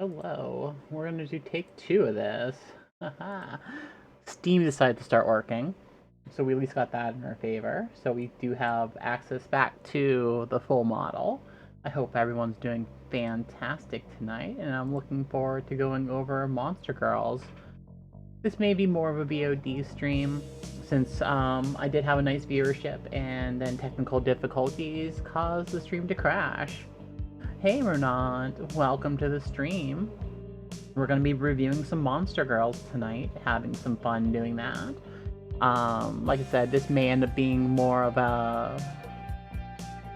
Hello. We're gonna do take two of this. Haha. Steam decided to start working, so we at least got that in our favor. So we do have access back to the full model. I hope everyone's doing fantastic tonight, and I'm looking forward to going over Monster Girls. This may be more of a VOD stream, since I did have a nice viewership, and then technical difficulties caused the stream to crash. Hey Renant, welcome to the stream. We're going to be reviewing some Monster Girls tonight, having some fun doing that. Like I said, this may end up being more of a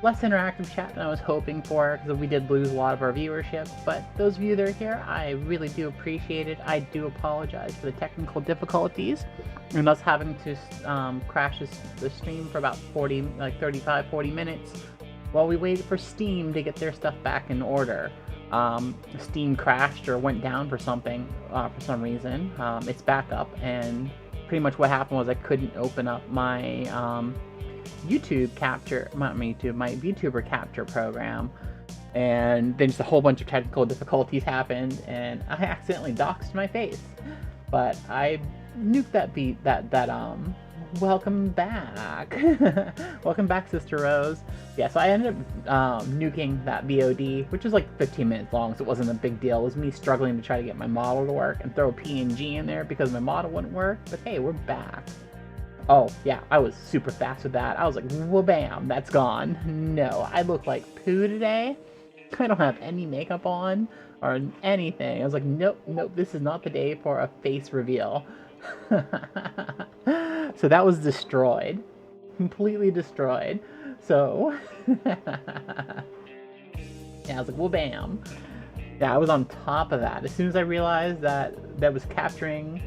less interactive chat than I was hoping for, because we did lose a lot of our viewership, but those of you that are here, I really do appreciate it. I do apologize for the technical difficulties, and us having to crash the stream for about 35-40 minutes, while we waited for Steam to get their stuff back in order. Steam crashed or went down for something, for some reason. It's back up, and pretty much what happened was I couldn't open up my YouTube capture, not YouTube, my VTuber capture program, and then just a whole bunch of technical difficulties happened, and I accidentally doxed my face. But I nuked welcome back. Welcome back, Sister Rose. Yeah, so I ended up nuking that VOD, which was like 15 minutes long, so it wasn't a big deal. It was me struggling to try to get my model to work and throw a PNG in there because my model wouldn't work. But hey, we're back. Oh, yeah, I was super fast with that. I was like, wha-bam, that's gone. No, I look like poo today. I don't have any makeup on or anything. I was like, nope, this is not the day for a face reveal. So that was destroyed. Completely destroyed. So, yeah, I was like, well, bam. Yeah, I was on top of that. As soon as I realized that was capturing...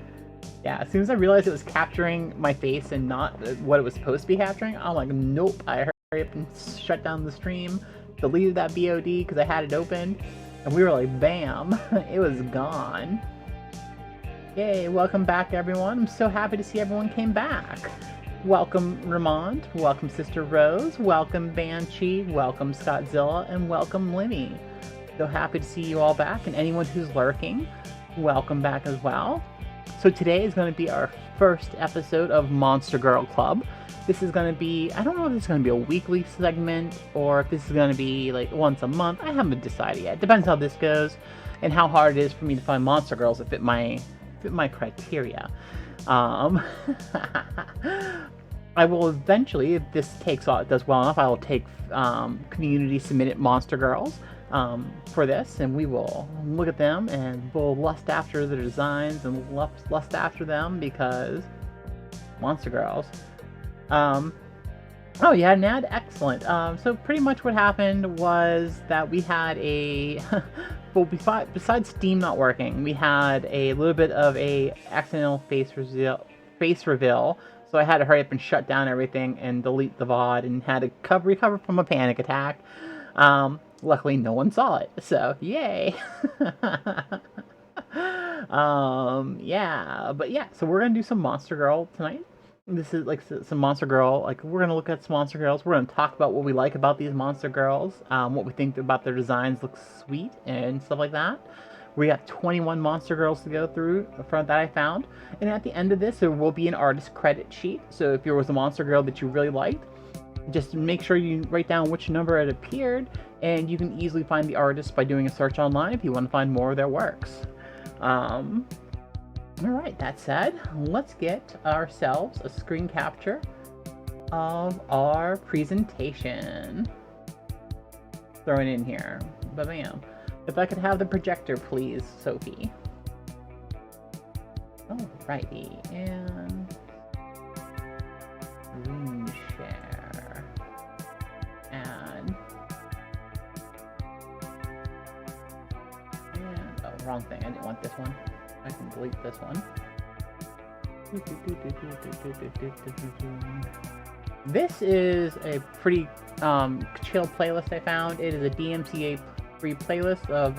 Yeah, as soon as I realized it was capturing my face and not what it was supposed to be capturing, I'm like, nope. I hurry up and shut down the stream, deleted that VOD because I had it open, and we were like, bam, it was gone. Yay, welcome back, everyone. I'm so happy to see everyone came back. Welcome, Ramond. Welcome, Sister Rose. Welcome, Banshee. Welcome, Scottzilla. And welcome, Limmy. So happy to see you all back, and anyone who's lurking, welcome back as well. So today is going to be our first episode of Monster Girl Club. This is going to be, I don't know if this is going to be a weekly segment or if this is going to be like once a month. I haven't decided yet. Depends how this goes and how hard it is for me to find Monster Girls that fit my criteria. I will eventually, if this does well enough, I will take community submitted Monster Girls for this, and we will look at them and we'll lust after the designs and lust after them because Monster Girls. Oh, you had an ad? Excellent. So pretty much what happened was that we had a well, besides Steam not working, we had a little bit of a accidental face reveal. So I had to hurry up and shut down everything and delete the VOD and had to recover from a panic attack. Luckily, no one saw it, so yay! Yeah, but yeah, so we're gonna do some Monster Girl tonight. This is like some Monster Girl, like we're gonna look at some Monster Girls. We're gonna talk about what we like about these Monster Girls, what we think about their designs look sweet and stuff like that. We got 21 Monster Girls to go through that I found, and at the end of this, there will be an artist credit sheet. So if there was a Monster Girl that you really liked, just make sure you write down which number it appeared, and you can easily find the artist by doing a search online if you want to find more of their works. Alright, that said, let's get ourselves a screen capture of our presentation. Throw it in here. Bam. If I could have the projector, please, Sophie. Alrighty, and screen share. And oh, wrong thing. I didn't want this one. I can delete this one. This is a pretty chill playlist I found. It is a DMCA free playlist of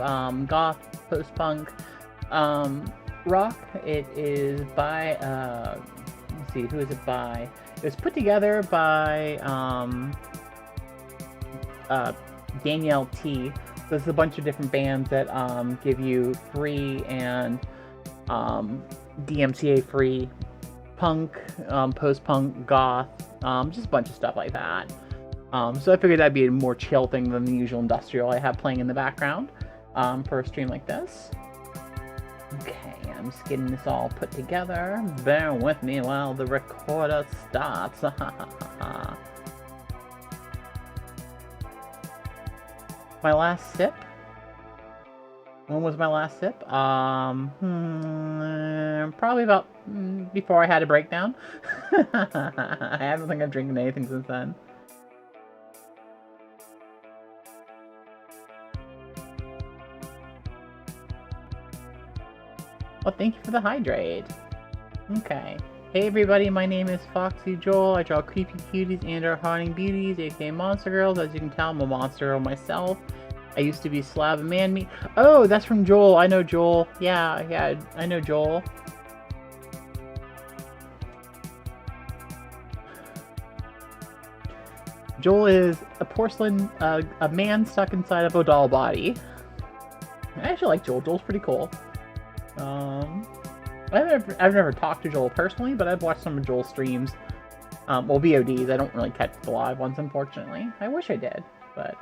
goth, post-punk, rock. It is by let's see, who is it by? It was put together by Danielle T, there's a bunch of different bands that give you free and DMCA free punk, post-punk, goth, just a bunch of stuff like that. So I figured that'd be a more chill thing than the usual industrial I have playing in the background for a stream like this. Okay, I'm just getting this all put together. Bear with me while the recorder starts. My last sip? When was my last sip? Probably about before I had a breakdown. I don't think I've drinking anything since then. Well, thank you for the hydrate. Okay. Hey everybody, my name is Foxy Joel. I draw creepy cuties and or haunting beauties, aka monster girls. As you can tell, I'm a monster girl myself. I used to be Slab and Man Meat. Oh, that's from Joel. I know Joel. Yeah, I know Joel. Joel is a porcelain, a man stuck inside of a doll body. I actually like Joel. Joel's pretty cool. I've never talked to Joel personally, but I've watched some of Joel's streams. Well, VODs. I don't really catch the live ones, unfortunately. I wish I did, but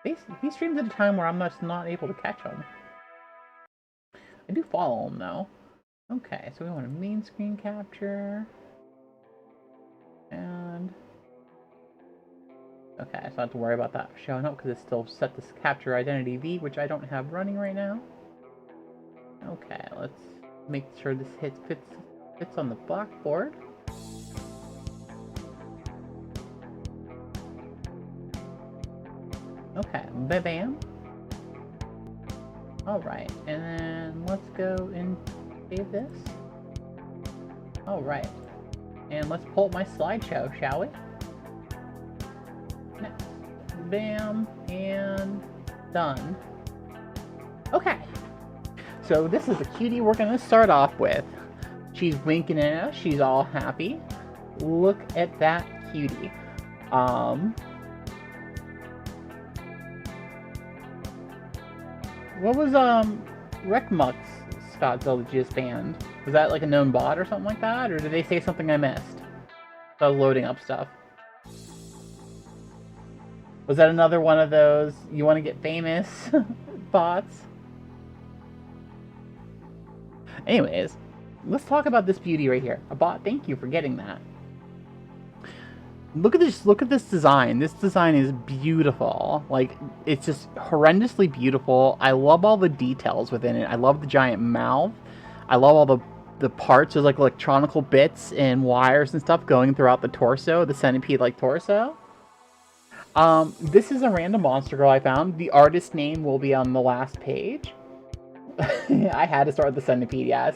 he streams at a time where I'm just not able to catch him. I do follow him, though. Okay, so we want a main screen capture. And... okay, so I don't have to worry about that showing up because it's still set to capture identity V, which I don't have running right now. Okay, let's make sure this fits on the blackboard. Okay, bam. Alright, and then let's go and save this. Alright, and let's pull up my slideshow, shall we? Next. Bam, and done. Okay. So this is the cutie we're going to start off with. She's winking at us. She's all happy. Look at that cutie. What was Rekmux Scottsville just banned? Was that like a known bot or something like that? Or did they say something I missed? I was loading up stuff. Was that another one of those you want to get famous bots? Anyways, let's talk about this beauty right here. A bot, thank you for getting that. Look at this, look at this design. This design is beautiful. Like, it's just horrendously beautiful. I love all the details within it. I love the giant mouth. I love all the parts. There's like electronical bits and wires and stuff going throughout the torso, the centipede-like torso. This is a random monster girl I found. The artist name will be on the last page. I had to start with the centipede, yes.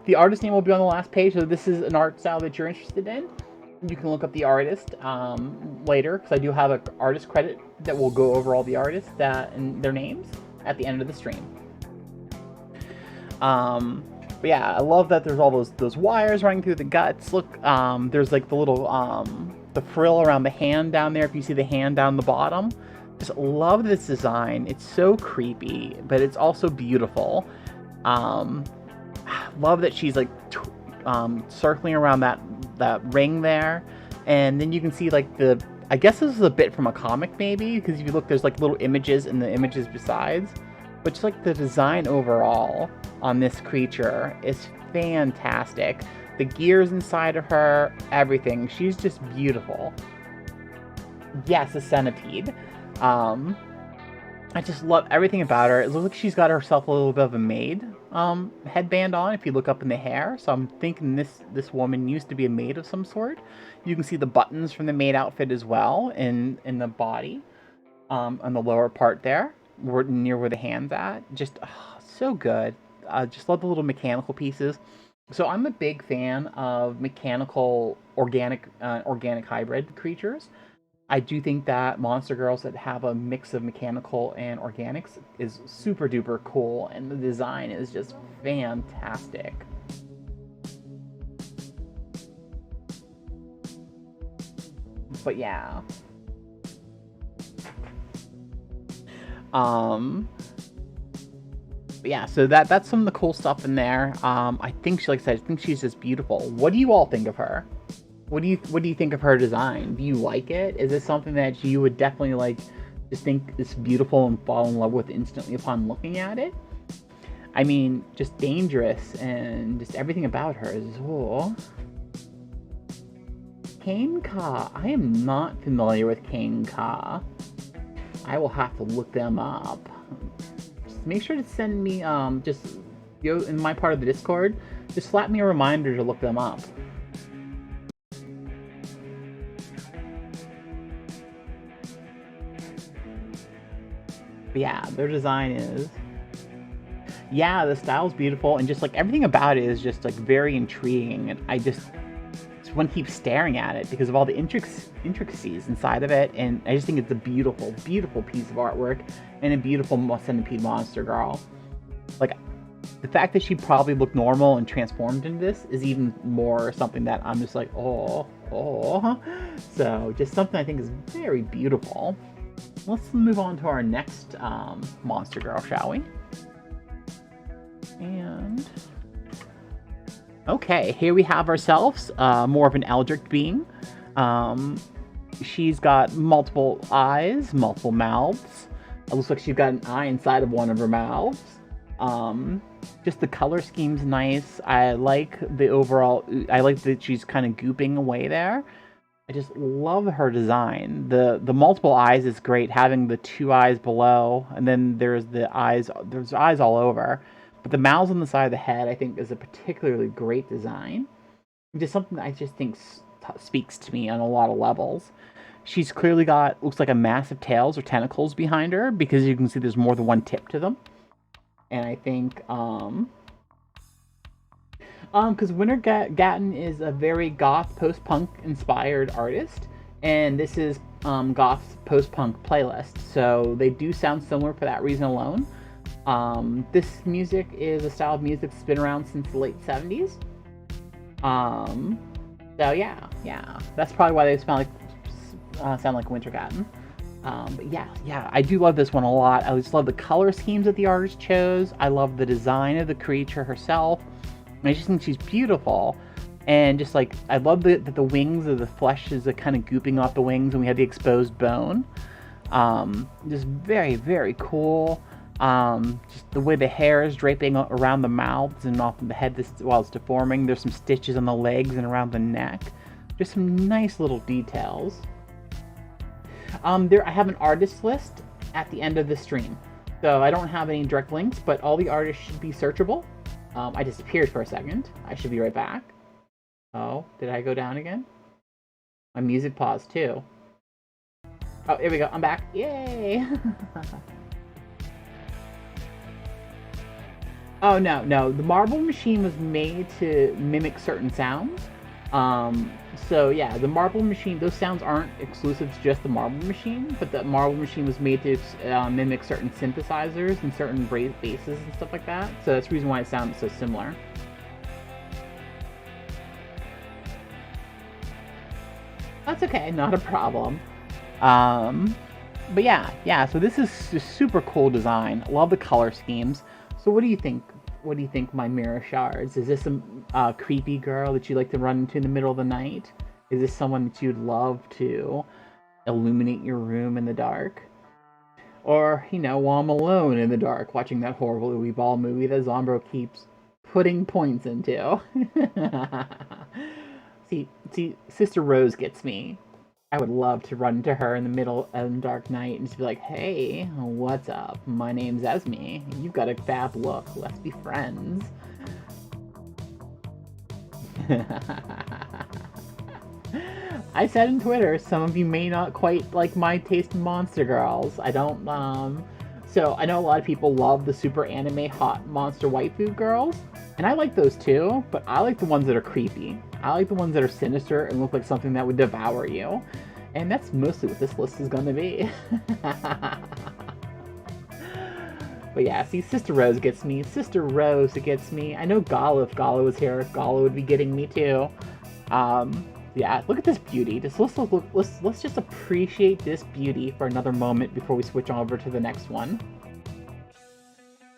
The artist name will be on the last page, so this is an art style that you're interested in. You can look up the artist later, because I do have an artist credit that will go over all the artists and their names at the end of the stream. But yeah, I love that there's all those wires running through the guts. Look, there's like the little the frill around the hand down there. If you see the hand down the bottom, just love this design. It's so creepy, but it's also beautiful. Love that she's like circling around that ring there, and then you can see like I guess this is a bit from a comic maybe, because if you look, there's like little images in the images besides, but just like the design overall on this creature is fantastic. The gears inside of her, everything. She's just beautiful. Yes, a centipede. I just love everything about her. It looks like she's got herself a little bit of a maid headband on, if you look up in the hair. So I'm thinking this woman used to be a maid of some sort. You can see the buttons from the maid outfit as well in the body, on the lower part there, near where the hand's at. Just so good. Just love the little mechanical pieces. So I'm a big fan of mechanical organic hybrid creatures. I do think that monster girls that have a mix of mechanical and organics is super duper cool, and the design is just fantastic. But yeah. But yeah, so that's some of the cool stuff in there. I think she, like I said, I think she's just beautiful. What do you all think of her? What do you think of her design? Do you like it? Is this something that you would definitely like, just think is beautiful and fall in love with instantly upon looking at it? I mean, just dangerous and just everything about her is cool. Cain Ka. I am not familiar with Cain Ka. I will have to look them up. Just make sure to send me, just go in my part of the Discord, just slap me a reminder to look them up. But yeah, their design is... Yeah, the style's beautiful, and just like everything about it is just like very intriguing, and I just one keeps staring at it because of all the intricacies inside of it, and I just think it's a beautiful, beautiful piece of artwork and a beautiful Centipede monster girl. Like, the fact that she probably looked normal and transformed into this is even more something that I'm just like, oh. So, just something I think is very beautiful. Let's move on to our next monster girl, shall we? And... okay, here we have ourselves more of an Eldritch being. She's got multiple eyes, multiple mouths. It looks like she's got an eye inside of one of her mouths. Just the color scheme's nice. I like the overall... I like that she's kind of gooping away there. I just love her design. The multiple eyes is great, having the two eyes below, and then there's eyes all over. But the mouths on the side of the head, I think, is a particularly great design. Just something that I just think speaks to me on a lot of levels. She's clearly got, looks like a massive tails or tentacles behind her, because you can see there's more than one tip to them. And I think, because Winter Gatton is a very goth post-punk inspired artist, and this is goth's post-punk playlist, so they do sound similar for that reason alone. This music is a style of music that's been around since the late 70s. So yeah, that's probably why they sound like Winter Gatton. But yeah, I do love this one a lot. I just love the color schemes that the artist chose. I love the design of the creature herself. I just think she's beautiful. And just like, I love that the wings of the flesh is kind of gooping off the wings, and we have the exposed bone. Just very, very cool. Just the way the hair is draping around the mouths and off the head while it's deforming. There's some stitches on the legs and around the neck. Just some nice little details. I have an artist list at the end of the stream. So I don't have any direct links, but all the artists should be searchable. I disappeared for a second. I should be right back. Oh, did I go down again? My music paused too. Oh, here we go. I'm back. Yay! Oh, no. The Marble Machine was made to mimic certain sounds. So yeah, the Marble Machine, those sounds aren't exclusive to just the Marble Machine, but the Marble Machine was made to mimic certain synthesizers and certain basses and stuff like that. So that's the reason why it sounds so similar. That's okay, not a problem. But yeah, so this is a super cool design. Love the color schemes. So what do you think? What do you think, my mirror shards? Is this a creepy girl that you like to run into in the middle of the night? Is this someone that you'd love to illuminate your room in the dark? Or, while I'm alone in the dark watching that horrible Uwe Ball movie that Zombro keeps putting points into. See, Sister Rose gets me. I would love to run to her in the middle of the dark night and just be like, hey, what's up? My name's Esme. You've got a fab look. Let's be friends. I said in Twitter, some of you may not quite like my taste in monster girls. I don't, so I know a lot of people love the super anime hot monster waifu girls, and I like those too, but I like the ones that are creepy. I like the ones that are sinister and look like something that would devour you. And that's mostly what this list is going to be. But yeah, see, Sister Rose gets me. Sister Rose gets me. I know Gala, if Gala was here, Gala would be getting me too. Yeah, look at this beauty. Let's just appreciate this beauty for another moment before we switch over to the next one.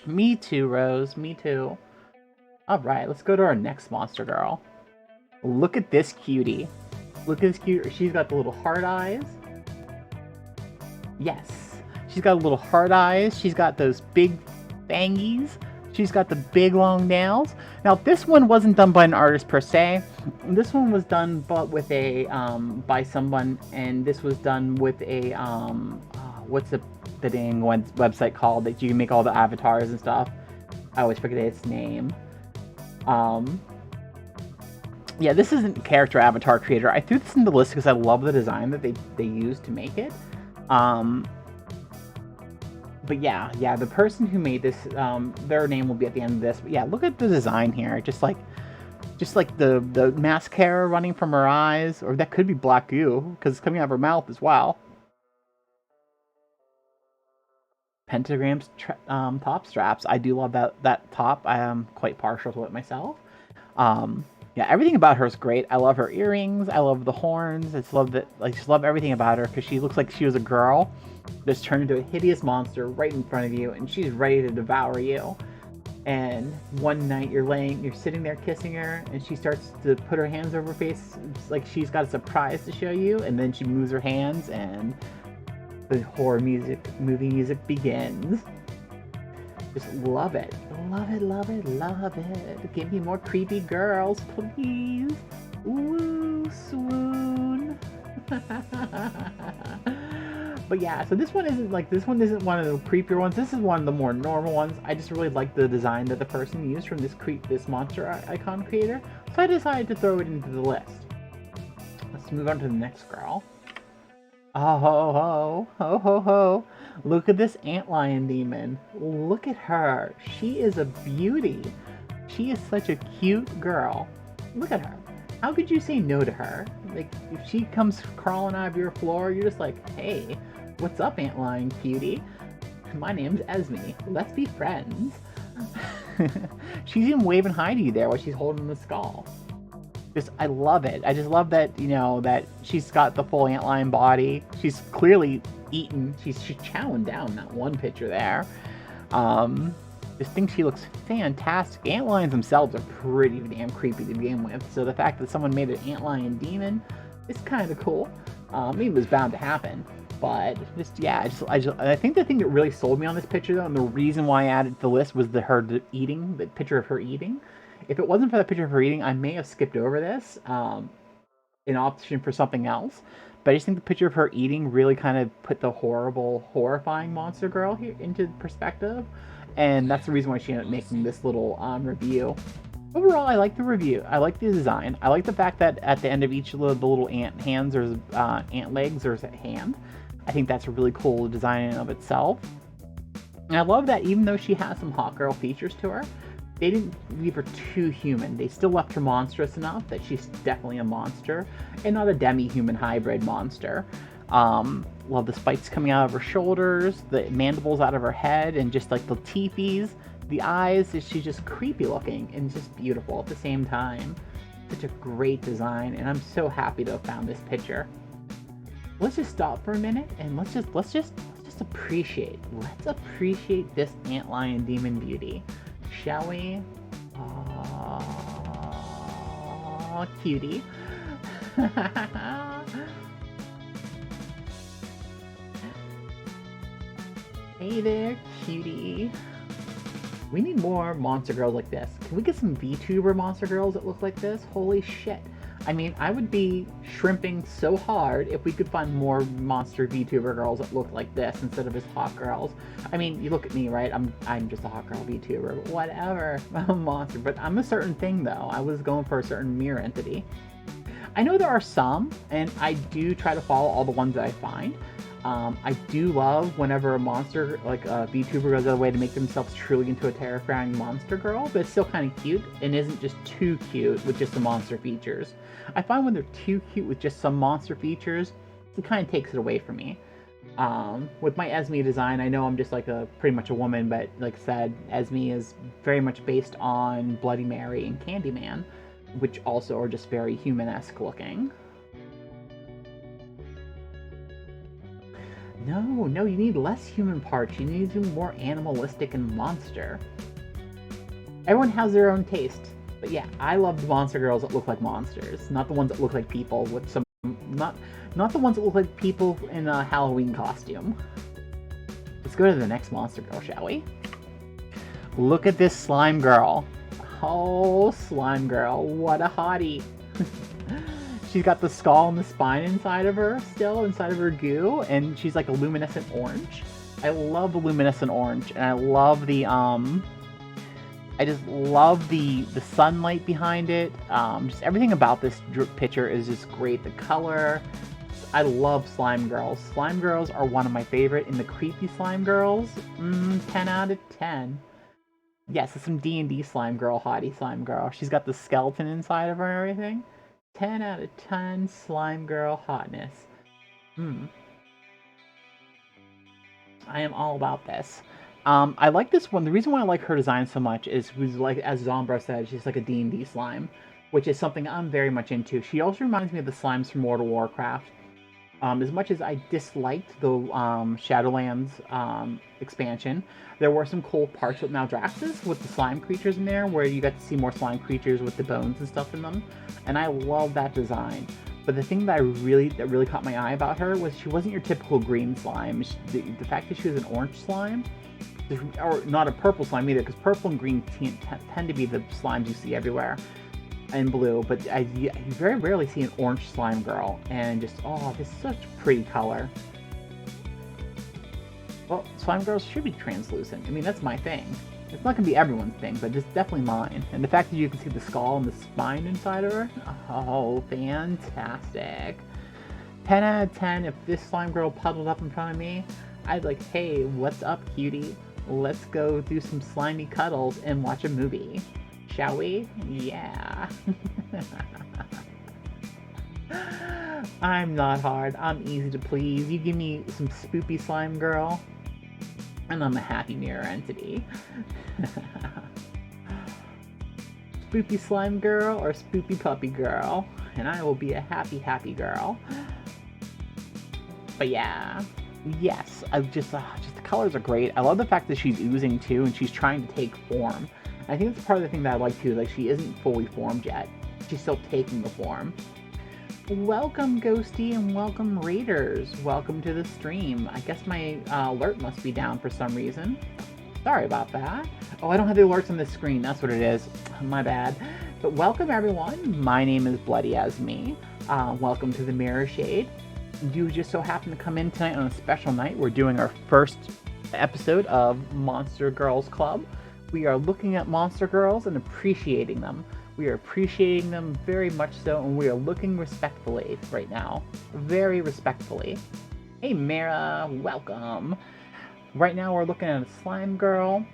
Me too, Rose. Me too. All right, let's go to our next monster girl. Look at this cutie. Look at this cute. She's got the little heart eyes. Yes. She's got little heart eyes. She's got those big fangies. She's got the big long nails. Now this one wasn't done by an artist per se. This one was done but with a by someone, and this was done with a what's the dang website called that you can make all the avatars and stuff. I always forget its name. Yeah, this isn't character avatar creator. I threw this in the list because I love the design that they used to make it. But yeah, the person who made this, their name will be at the end of this. But yeah, look at the design here. Just like the mascara running from her eyes, or that could be black goo because it's coming out of her mouth as well. Pentagram's top straps. I do love that top. I am quite partial to it myself. Yeah, everything about her is great. I love her earrings. I love the horns. I just love everything about her because she looks like she was a girl that's turned into a hideous monster right in front of you, and she's ready to devour you. And one night you're sitting there kissing her, and she starts to put her hands over her face. It's like she's got a surprise to show you, and then she moves her hands, and the movie music begins. Just love it. Love it, love it, love it. Give me more creepy girls, please. Ooh, swoon. But yeah, so this one isn't one of the creepier ones. This is one of the more normal ones. I just really like the design that the person used from this monster icon creator. So I decided to throw it into the list. Let's move on to the next girl. Oh ho ho, ho ho ho. Look at this antlion demon. Look at her. She is a beauty. She is such a cute girl. Look at her. How could you say no to her? Like, if she comes crawling out of your floor, you're just like, hey, what's up, antlion cutie? My name's Esme. Let's be friends. She's even waving hi to you there while she's holding the skull. I love it. I just love that, that she's got the full antlion body. She's clearly eaten. She's chowing down that one picture there. Just think she looks fantastic. Antlions themselves are pretty damn creepy to begin with. So the fact that someone made an antlion demon is kind of cool. I mean, it was bound to happen. But I think the thing that really sold me on this picture, though, and the reason why I added to the list was the picture of her eating. If it wasn't for that picture of her eating, I may have skipped over this in option for something else. But I just think the picture of her eating really kind of put the horrifying monster girl here into perspective. And that's the reason why she ended up making this little review. Overall, I like the review. I like the design. I like the fact that at the end of each of the little ant hands, there's ant legs, there's a hand. I think that's a really cool design in and of itself. And I love that even though she has some hot girl features to her, they didn't leave her too human. They still left her monstrous enough that she's definitely a monster and not a demi-human hybrid monster. Love the spikes coming out of her shoulders, the mandibles out of her head, and just like the teepees, the eyes. She's just creepy looking and just beautiful at the same time. Such a great design, and I'm so happy to have found this picture. Let's just stop for a minute and let's just appreciate. Let's appreciate this antlion demon beauty. Shall we? Aww, cutie. Hey there, cutie. We need more monster girls like this. Can we get some VTuber monster girls that look like this? Holy shit. I mean, I would be shrimping so hard if we could find more monster VTuber girls that look like this instead of just hot girls. I mean, you look at me, right? I'm just a hot girl VTuber, but whatever. I'm a monster, but I'm a certain thing though. I was going for a certain mirror entity. I know there are some, and I do try to follow all the ones that I find. I do love whenever a monster, like a VTuber, goes out of the way to make themselves truly into a terrifying monster girl, but it's still kind of cute and isn't just too cute with just the monster features. I find when they're too cute with just some monster features, it kind of takes it away from me. With my Esme design, I know I'm just like pretty much a woman, but like I said, Esme is very much based on Bloody Mary and Candyman, which also are just very human-esque looking. No, you need less human parts. You need to be more animalistic and monster. Everyone has their own taste. But yeah, I love the monster girls that look like monsters, not the ones that look like people with some... Not the ones that look like people in a Halloween costume. Let's go to the next monster girl, shall we? Look at this slime girl. Oh, slime girl, what a hottie. She's got the skull and the spine inside of her, still inside of her goo, and she's like a luminescent orange. I love the luminescent orange, and I love the I just love the sunlight behind it. Just everything about this picture is just great. The color. I love slime girls. Slime girls are one of my favorite. In the creepy slime girls, 10 out of 10. Yes, it's some D&D slime girl, hottie slime girl. She's got the skeleton inside of her and everything. 10 out of 10 slime girl hotness. I am all about this. I like this one. The reason why I like her design so much is, like, as Zombra said, she's like a D&D slime, which is something I'm very much into. She also reminds me of the slimes from World of Warcraft. As much as I disliked the Shadowlands expansion, there were some cool parts with Maldraxxus, with the slime creatures in there, where you got to see more slime creatures with the bones and stuff in them, and I love that design. But the thing that really caught my eye about her was she wasn't your typical green slime. The fact that she was an orange slime, or not a purple slime either, because purple and green tend to be the slimes you see everywhere, and blue, but you very rarely see an orange slime girl, and just, oh, this is such a pretty color. Well, slime girls should be translucent. I mean, that's my thing. It's not going to be everyone's thing, but it's definitely mine. And the fact that you can see the skull and the spine inside of her, oh, fantastic. 10 out of 10, if this slime girl puddled up in front of me, I'd like, hey, what's up, cutie? Let's go do some slimy cuddles and watch a movie. Shall we? Yeah. I'm not hard. I'm easy to please. You give me some spoopy slime girl, and I'm a happy mirror entity. Spoopy slime girl or spoopy puppy girl, and I will be a happy girl. But yeah, yes, just the colors are great. I love the fact that she's oozing too, and she's trying to take form. I think that's part of the thing that I like too, like she isn't fully formed yet. She's still taking the form. Welcome, Ghosty, and welcome, Raiders. Welcome to the stream. I guess my alert must be down for some reason. Sorry about that. Oh, I don't have the alerts on this screen. That's what it is. My bad. But welcome, everyone. My name is Bloody As Me. Welcome to the Mirror Shade. You just so happen to come in tonight on a special night. We're doing our first episode of Monster Girls Club. We are looking at monster girls and appreciating them. We are appreciating them very much so, and we are looking respectfully right now. Very respectfully. Hey, Mara, welcome. Right now we're looking at a slime girl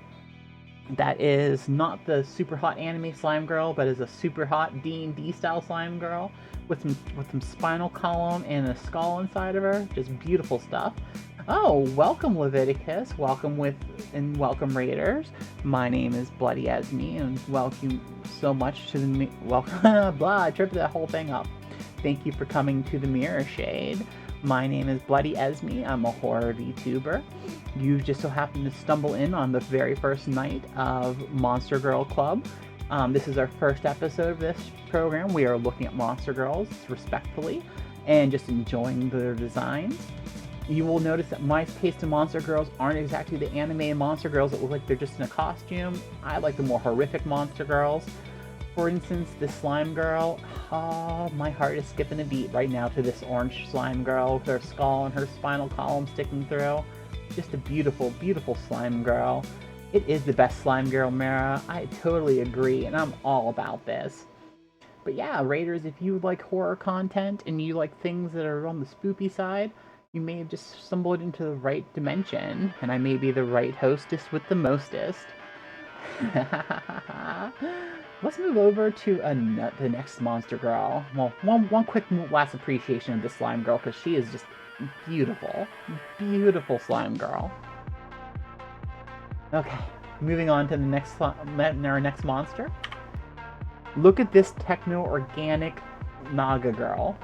that is not the super hot anime slime girl, but is a super hot D&D style slime girl with some spinal column and a skull inside of her. Just beautiful stuff. Oh, welcome, Leviticus. Welcome welcome, Raiders. My name is Bloody As Me, and welcome so much to the welcome. Blah, I tripped that whole thing up. Thank you for coming to the Mirror Shade. My name is Bloody As Me. I'm a horror VTuber. You just so happened to stumble in on the very first night of Monster Girl Club. This is our first episode of this program. We are looking at monster girls respectfully and just enjoying their designs. You will notice that my taste in monster girls aren't exactly the anime monster girls that look like they're just in a costume. I like the more horrific monster girls. For instance, this slime girl, oh, my heart is skipping a beat right now to this orange slime girl with her skull and her spinal column sticking through. Just a beautiful, beautiful slime girl. It is the best slime girl, Mara. I totally agree, and I'm all about this. But yeah, Raiders, if you like horror content and you like things that are on the spoopy side, you may have just stumbled into the right dimension, and I may be the right hostess with the mostest. Let's move over to the next monster girl. Well, one quick last appreciation of this slime girl, because she is just beautiful. Beautiful slime girl. Okay, moving on to our next monster. Look at this techno-organic Naga girl.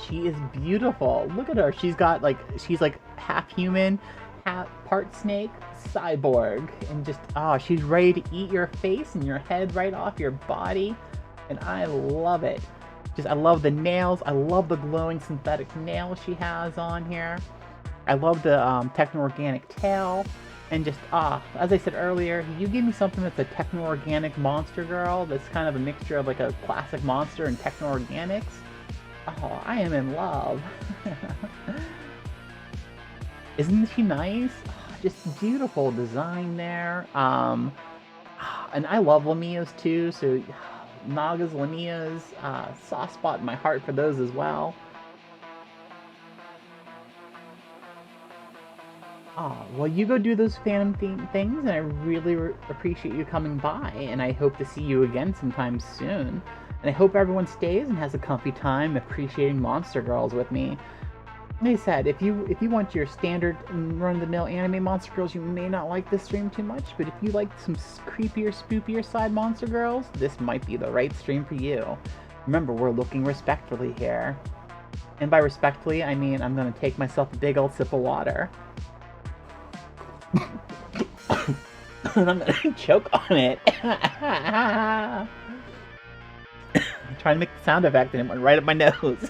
she is beautiful. Look at her. She's like half human, half part snake, cyborg, and just she's ready to eat your face and your head right off your body, and I love it. I love the nails. I love the glowing synthetic nails she has on here. I love the techno-organic tail. And just, as I said earlier, you give me something that's a techno-organic monster girl that's kind of a mixture of like a classic monster and techno-organics. Oh, I am in love. Isn't she nice? Just beautiful design there. And I love Lamias too, so Nagas, Lamias, soft spot in my heart for those as well. Well, you go do those fandom things, and I really appreciate you coming by, and I hope to see you again sometime soon. And I hope everyone stays and has a comfy time appreciating Monster Girls with me. Like I said, if you want your standard run-of-the-mill anime Monster Girls, you may not like this stream too much, but if you like some creepier, spookier side Monster Girls, this might be the right stream for you. Remember, we're looking respectfully here. And by respectfully, I mean I'm going to take myself a big old sip of water. And I'm gonna choke on it. I'm trying to make the sound effect and it went right up my nose.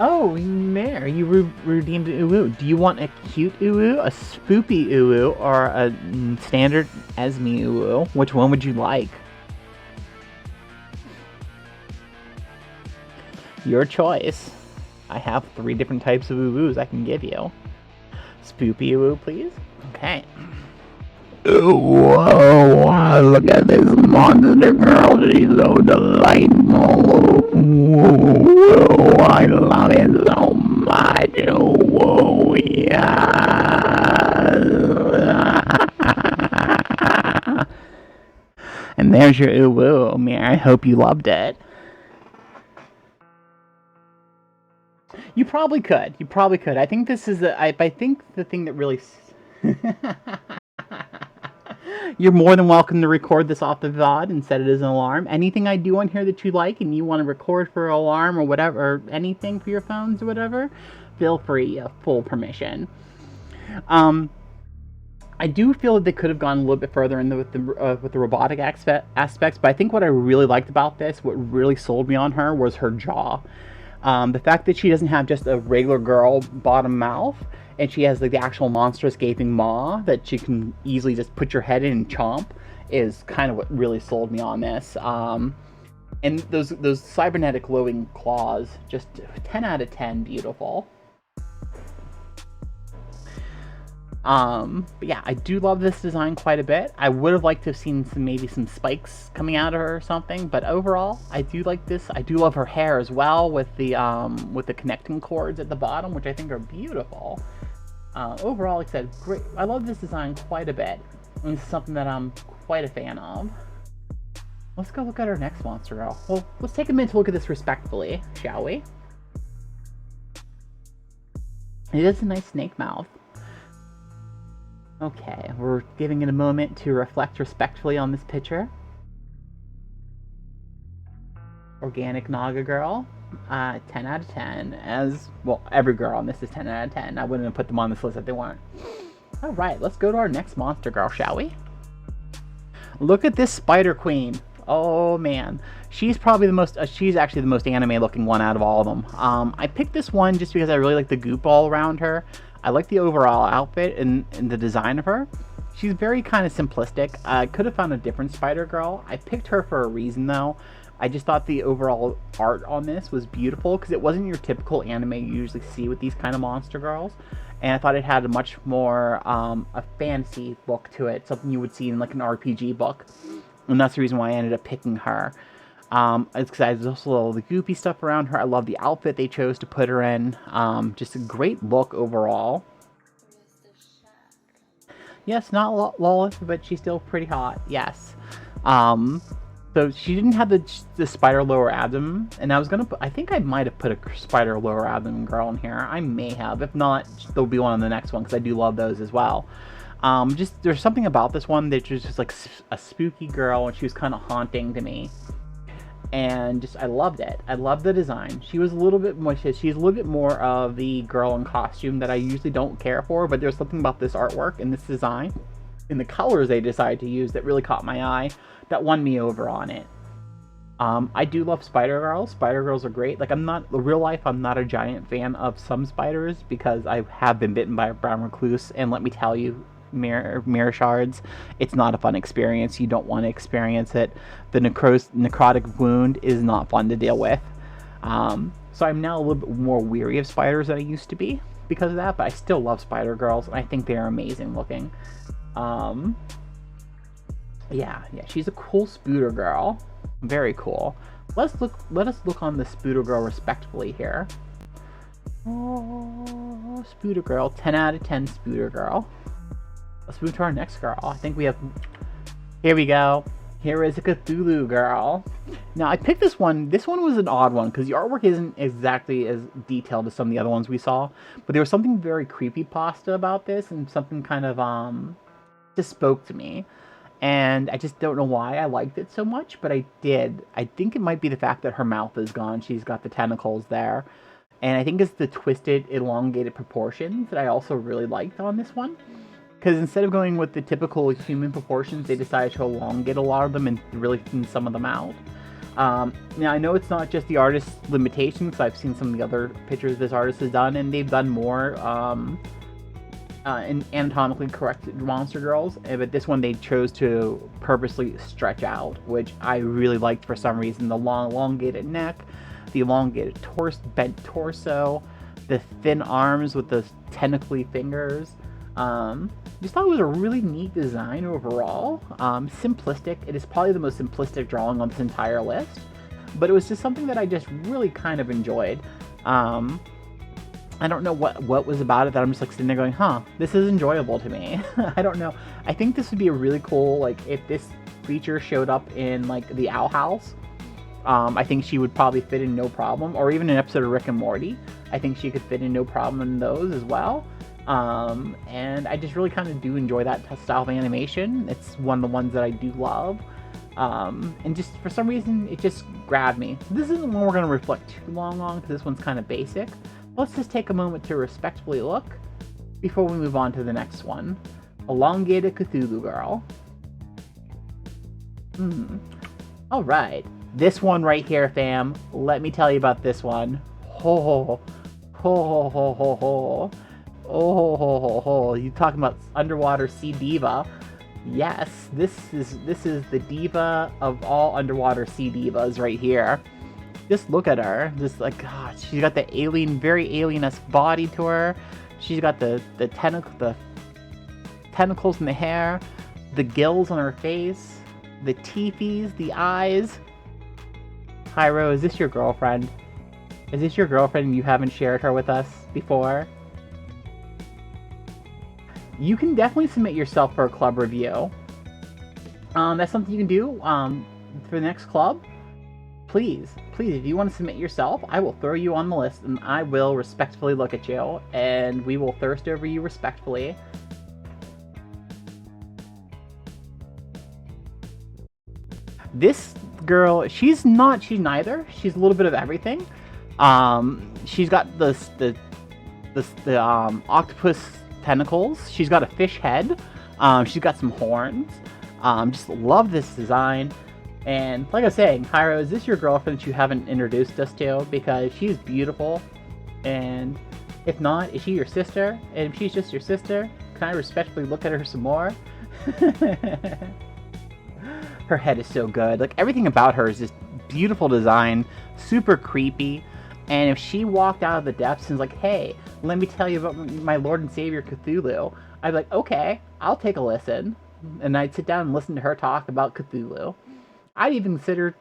Oh, Mare, you redeemed an Uwu. Do you want a cute Uwu, a spoopy Uwu, or a standard Esme Uwu? Which one would you like? Your choice. I have 3 different types of Uwus I can give you. Spoopy Uwu, please. Okay. Whoa, look at this monster girl. She's so delightful. Whoa, I love it so much. Whoa, yeah. And there's your Uwu, Mare. I hope you loved it. You probably could. I think this is I think the thing that really... You're more than welcome to record this off the VOD and set it as an alarm. Anything I do on here that you like and you want to record for an alarm or whatever, or anything for your phones or whatever, feel free, full permission. I do feel that they could have gone a little bit further with the robotic aspects, but I think what I really liked about this, what really sold me on her, was her jaw. The fact that she doesn't have just a regular girl bottom mouth, and she has like the actual monstrous gaping maw that she can easily just put your head in and chomp, is kind of what really sold me on this. And those cybernetic glowing claws, just 10 out of 10 beautiful. But yeah, I do love this design quite a bit. I would have liked to have seen maybe some spikes coming out of her or something, but overall, I do like this. I do love her hair as well, with the connecting cords at the bottom, which I think are beautiful. Overall, like I said, great. I love this design quite a bit, and it's something that I'm quite a fan of. Let's go look at our next monster girl. Well, let's take a minute to look at this respectfully, shall we? It is a nice snake mouth. Okay, we're giving it a moment to reflect respectfully on this picture. Organic Naga girl, 10 out of 10. As well, every girl on this is 10 out of 10. I wouldn't have put them on this list if they weren't. Alright, let's go to our next monster girl, shall we? Look at this Spider Queen. Oh man, she's probably the most, she's actually the most anime looking one out of all of them. I picked this one just because I really like the goop all around her. I like the overall outfit and the design of her. She's very kind of simplistic. I could have found a different Spider Girl. I picked her for a reason though. I just thought the overall art on this was beautiful because it wasn't your typical anime you usually see with these kind of monster girls. And I thought it had a much more a fantasy look to it, something you would see in like an RPG book. And that's the reason why I ended up picking her. It's because I just love the goopy stuff around her. I love the outfit they chose to put her in. Just a great look overall. Yes, not lawless, but she's still pretty hot. Yes. So she didn't have the spider lower abdomen, and I was gonna put, I think I might have put a spider lower abdomen girl in here. I may have. If not, there'll be one on the next one because I do love those as well. Just there's something about this one that was just like a spooky girl, and she was kind of haunting to me. And just I loved it. I loved the design. She was a little bit more. She's a little bit more of the girl in costume that I usually don't care for. But there's something about this artwork and this design, and the colors they decided to use that really caught my eye. That won me over on it. I do love Spider Girls. Spider Girls are great. Like in real life, I'm not a giant fan of some spiders because I have been bitten by a brown recluse, and let me tell you, mirror shards, it's not a fun experience. You don't want to experience it. The necrotic wound is not fun to deal with. So I'm now a little bit more weary of spiders than I used to be because of that, but I still love Spider Girls, and I think they're amazing looking. Yeah, she's a cool Spooter Girl. Very cool. Let us look on the Spooter Girl respectfully here. Oh, Spooter Girl, 10 out of 10 Spooter Girl. Let's move to our next girl. I think we have... Here we go. Here is a Cthulhu Girl. Now, I picked this one. This one was an odd one, because the artwork isn't exactly as detailed as some of the other ones we saw. But there was something very creepypasta about this, and something kind of, just spoke to me. And I just don't know why I liked it so much, but I did. I think it might be the fact that her mouth is gone. She's got the tentacles there. And I think it's the twisted, elongated proportions that I also really liked on this one. Because instead of going with the typical human proportions, they decided to elongate a lot of them and really thin some of them out. Now, I know it's not just the artist's limitations. I've seen some of the other pictures this artist has done, and they've done more in anatomically corrected monster girls. But this one, they chose to purposely stretch out, which I really liked for some reason. The long, elongated neck, the elongated bent torso, the thin arms with the tentacly fingers. Just thought it was a really neat design overall. Simplistic. It is probably the most simplistic drawing on this entire list, but it was just something that I just really kind of enjoyed. I don't know what was about it that I'm just like sitting there going, this is enjoyable to me. I don't know. I think this would be a really cool, like, if this creature showed up in, like, the Owl House. I think she would probably fit in no problem, or even an episode of Rick and Morty. I think she could fit in no problem in those as well. And I just really kind of do enjoy that style of animation. It's one of the ones that I do love. And just for some reason, it just grabbed me. This isn't one we're going to reflect too long on, because this one's kind of basic. Let's just take a moment to respectfully look before we move on to the next one. Elongated Cthulhu Girl. Alright. This one right here, fam. Let me tell you about this one. Oh, you talking about underwater sea diva? Yes, this is the diva of all underwater sea divas right here. Just look at her. Just like, God, she's got the very alien-esque body to her. She's got the tentacles in the hair, the gills on her face, the teethies, the eyes. Hyro, is this your girlfriend? Is this your girlfriend and you haven't shared her with us before? You can definitely submit yourself for a club review. That's something you can do for the next club. Please, if you want to submit yourself, I will throw you on the list, and I will respectfully look at you, and we will thirst over you respectfully. This girl, she's neither. She's a little bit of everything. She's got the octopus tentacles. She's got a fish head. She's got some horns. Just love this design. And like I was saying, Hyro, is this your girlfriend that you haven't introduced us to? Because she's beautiful. And if not, is she your sister? And if she's just your sister, can I respectfully look at her some more? Her head is so good. Like, everything about her is just beautiful design, super creepy. And if she walked out of the depths and was like, hey, let me tell you about my Lord and Savior Cthulhu, I'd be like, okay, I'll take a listen. And I'd sit down and listen to her talk about Cthulhu. I'd even consider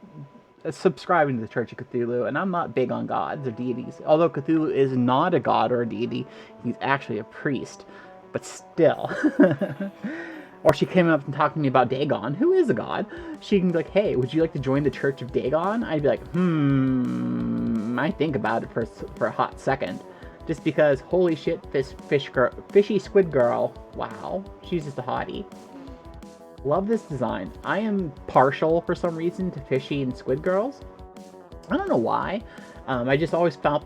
subscribing to the Church of Cthulhu, and I'm not big on gods or deities. Although Cthulhu is not a god or a deity, he's actually a priest. But still. Or she came up and talked to me about Dagon, who is a god. She can be like, hey, would you like to join the Church of Dagon? I'd be like, I think about it for a hot second. just because holy shit, this fishy squid girl, wow, she's just a hottie. Love this design. I am partial for some reason to fishy and squid girls. I don't know why. I just always felt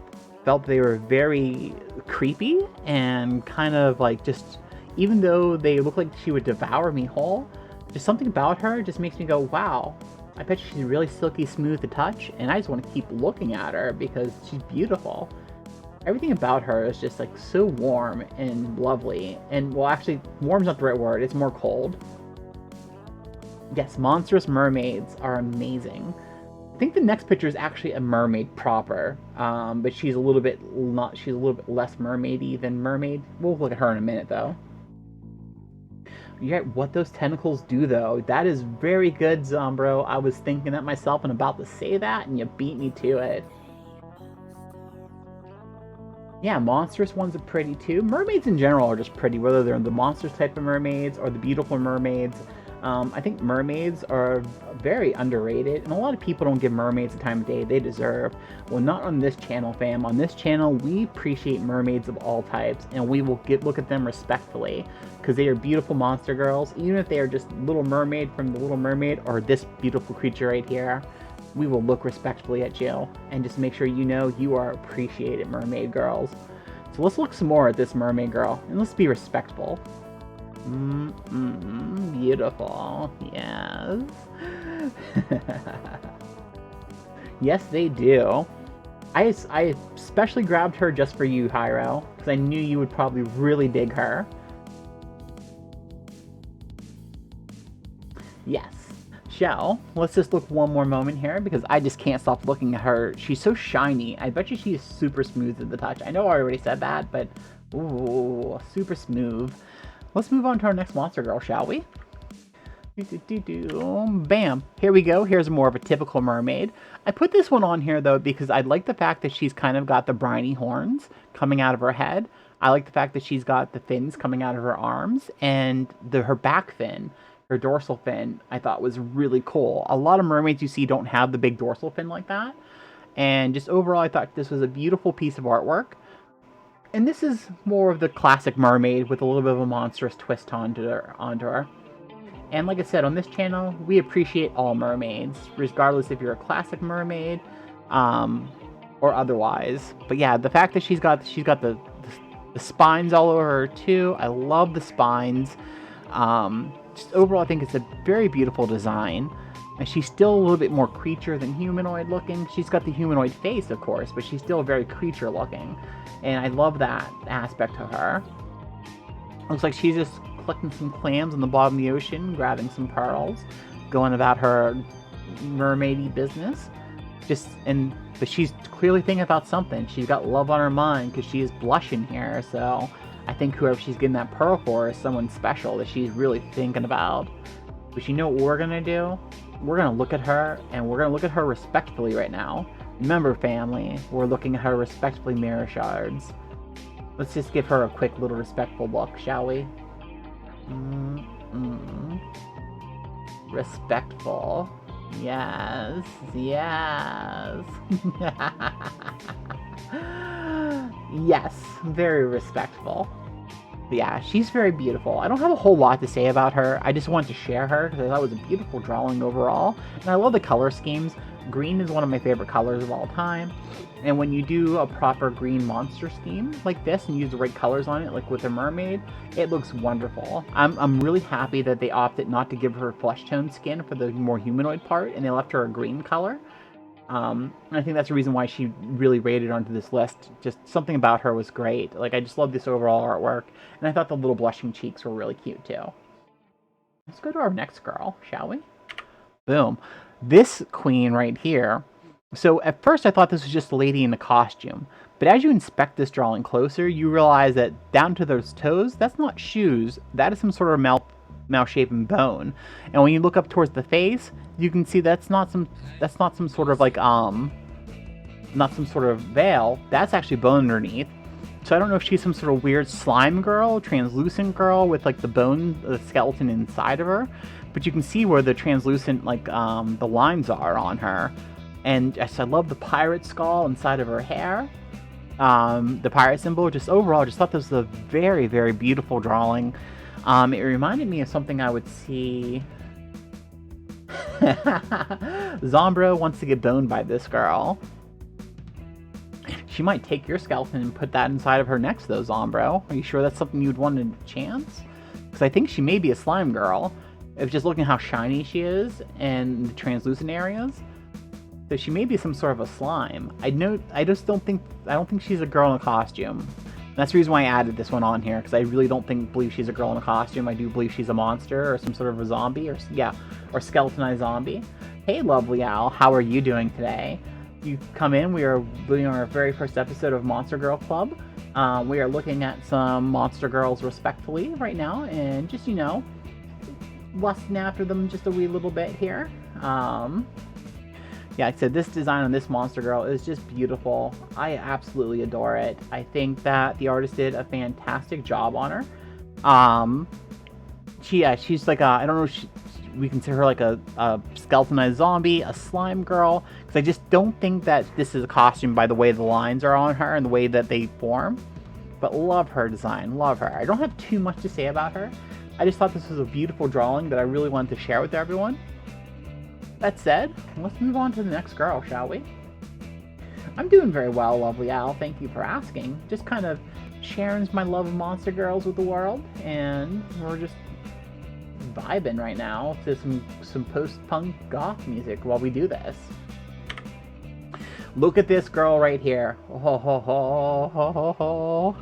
they were very creepy and kind of like just, even though they look like she would devour me whole, just something about her just makes me go, wow, I bet she's really silky smooth to touch, and I just want to keep looking at her because she's beautiful. Everything about her is just like so warm and lovely, and well, actually, warm's not the right word, it's more cold. Yes, monstrous mermaids are amazing. I think the next picture is actually a mermaid proper, but she's a little bit less mermaidy than mermaid. We'll look at her in a minute though. Yeah, what those tentacles do though, that is very good, Zombro. I was thinking that myself and about to say that, and you beat me to it. Yeah, monstrous ones are pretty too. Mermaids in general are just pretty, whether they're the monstrous type of mermaids or the beautiful mermaids. I think mermaids are very underrated, and a lot of people don't give mermaids the time of day they deserve. Well, not on this channel, fam. On this channel, we appreciate mermaids of all types, and we will look at them respectfully, because they are beautiful monster girls. Even if they are just Little Mermaid from The Little Mermaid, or this beautiful creature right here, we will look respectfully at you, and just make sure you know you are appreciated, mermaid girls. So let's look some more at this mermaid girl, and let's be respectful. Beautiful. Yes. Yes, they do. I especially grabbed her just for you, Hyro, because I knew you would probably really dig her. Yes. Shell, let's just look one more moment here, because I just can't stop looking at her. She's so shiny. I bet you she's super smooth in the touch. I know I already said that, but ooh, super smooth. Let's move on to our next monster girl, shall we? Bam! Here we go. Here's more of a typical mermaid. I put this one on here, though, because I like the fact that she's kind of got the briny horns coming out of her head. I like the fact that she's got the fins coming out of her arms, and her back fin, her dorsal fin, I thought was really cool. A lot of mermaids you see don't have the big dorsal fin like that. And just overall, I thought this was a beautiful piece of artwork. And this is more of the classic mermaid with a little bit of a monstrous twist onto her. And like I said, on this channel, we appreciate all mermaids, regardless if you're a classic mermaid or otherwise. But yeah, the fact that she's got the spines all over her too. I love the spines. Just overall, I think it's a very beautiful design. And she's still a little bit more creature than humanoid looking. She's got the humanoid face, of course, but she's still very creature looking. And I love that aspect of her. Looks like she's just collecting some clams on the bottom of the ocean, grabbing some pearls, going about her mermaidy business. But she's clearly thinking about something. She's got love on her mind because she is blushing here. So I think whoever she's getting that pearl for is someone special that she's really thinking about. But you know what we're gonna do? We're gonna look at her, and we're gonna look at her respectfully right now. Remember, family, we're looking at her respectfully, mirror shards. Let's just give her a quick little respectful look, shall we? Respectful. Yes, yes. Yes, very respectful. But yeah, she's very beautiful. I don't have a whole lot to say about her. I just wanted to share her because I thought it was a beautiful drawing overall. And I love the color schemes. Green is one of my favorite colors of all time. And when you do a proper green monster scheme like this and use the right colors on it, like with a mermaid, it looks wonderful. I'm really happy that they opted not to give her flesh tone skin for the more humanoid part, and they left her a green color. And I think that's the reason why she really rated onto this list. Just something about her was great. Like, I just love this overall artwork. And I thought the little blushing cheeks were really cute, too. Let's go to our next girl, shall we? Boom. This queen right here. So, at first I thought this was just a lady in a costume. But as you inspect this drawing closer, you realize that down to those toes, that's not shoes. That is some sort of mouth-shaped bone. And when you look up towards the face, you can see that's not some sort of like not some sort of veil. That's actually bone underneath. So I don't know if she's some sort of weird slime girl, translucent girl with like the bone, the skeleton inside of her. But you can see where the translucent like the lines are on her. And yes, I love the pirate skull inside of her hair. The pirate symbol, just overall, just thought this was a very, very beautiful drawing. It reminded me of something I would see. Zombro wants to get boned by this girl. She might take your skeleton and put that inside of her next, though, Zombro. Are you sure that's something you'd want a chance? Because I think she may be a slime girl. If just looking at how shiny she is and the translucent areas. So she may be some sort of a slime. I don't think she's a girl in a costume. And that's the reason why I added this one on here, because I really don't believe she's a girl in a costume. I do believe she's a monster or some sort of a zombie, or skeletonized zombie. Hey, lovely owl, how are you doing today? You come in. We are doing our very first episode of Monster Girl Club. We are looking at some monster girls respectfully right now, and just lusting after them just a wee little bit here. Yeah, like I said, this design on this monster girl is just beautiful. I absolutely adore it. I think that the artist did a fantastic job on her. She's like I don't know if we consider her like a skeletonized zombie, a slime girl, because I just don't think that this is a costume by the way the lines are on her and the way that they form. But love her design, love her. I don't have too much to say about her. I just thought this was a beautiful drawing that I really wanted to share with everyone. That said, let's move on to the next girl, shall we? I'm doing very well, lovely owl. Thank you for asking. Just kind of sharing my love of monster girls with the world, and we're just vibing right now to some post-punk goth music while we do this. Look at this girl right here. Oh ho ho ho ho ho ho.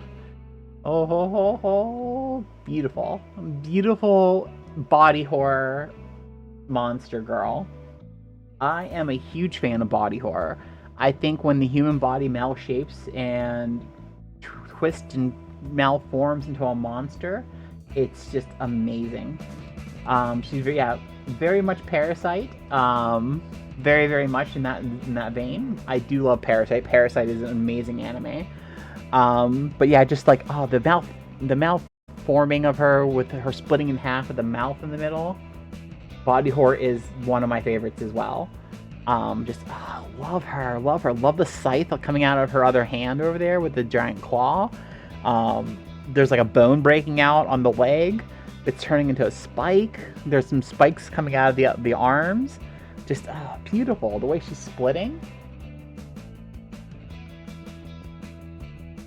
Oh ho ho ho. Beautiful. Beautiful body horror monster girl. I am a huge fan of body horror. I think when the human body malshapes and twists and malforms into a monster, it's just amazing. She's very much Parasite. Very, very much in that vein. I do love Parasite. Parasite is an amazing anime. But yeah, just like the mouth forming of her with her splitting in half with the mouth in the middle. Body horror is one of my favorites as well. Love her. Love the scythe coming out of her other hand over there with the giant claw. There's like a bone breaking out on the leg. It's turning into a spike. There's some spikes coming out of the arms. Just beautiful. The way she's splitting.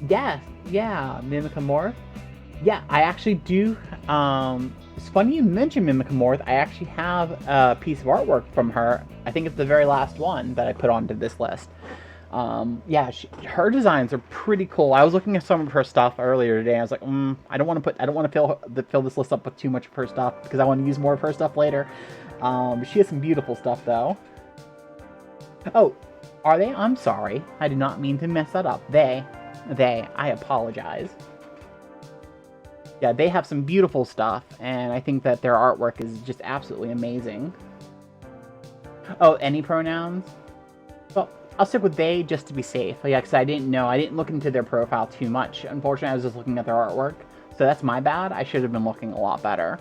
Yeah, Mimicamorph. Yeah, I actually do. It's funny you mentioned Mimicamorph. I actually have a piece of artwork from her. I think it's the very last one that I put onto this list. Her designs are pretty cool. I was looking at some of her stuff earlier today. I was like, I don't want to fill this list up with too much of her stuff because I want to use more of her stuff later. She has some beautiful stuff though. Oh, are they? I'm sorry. I did not mean to mess that up. They. I apologize. Yeah, they have some beautiful stuff, and I think that their artwork is just absolutely amazing. Oh, any pronouns? Well, I'll stick with they just to be safe. Yeah, because I didn't look into their profile too much. Unfortunately, I was just looking at their artwork, so that's my bad. I should have been looking a lot better.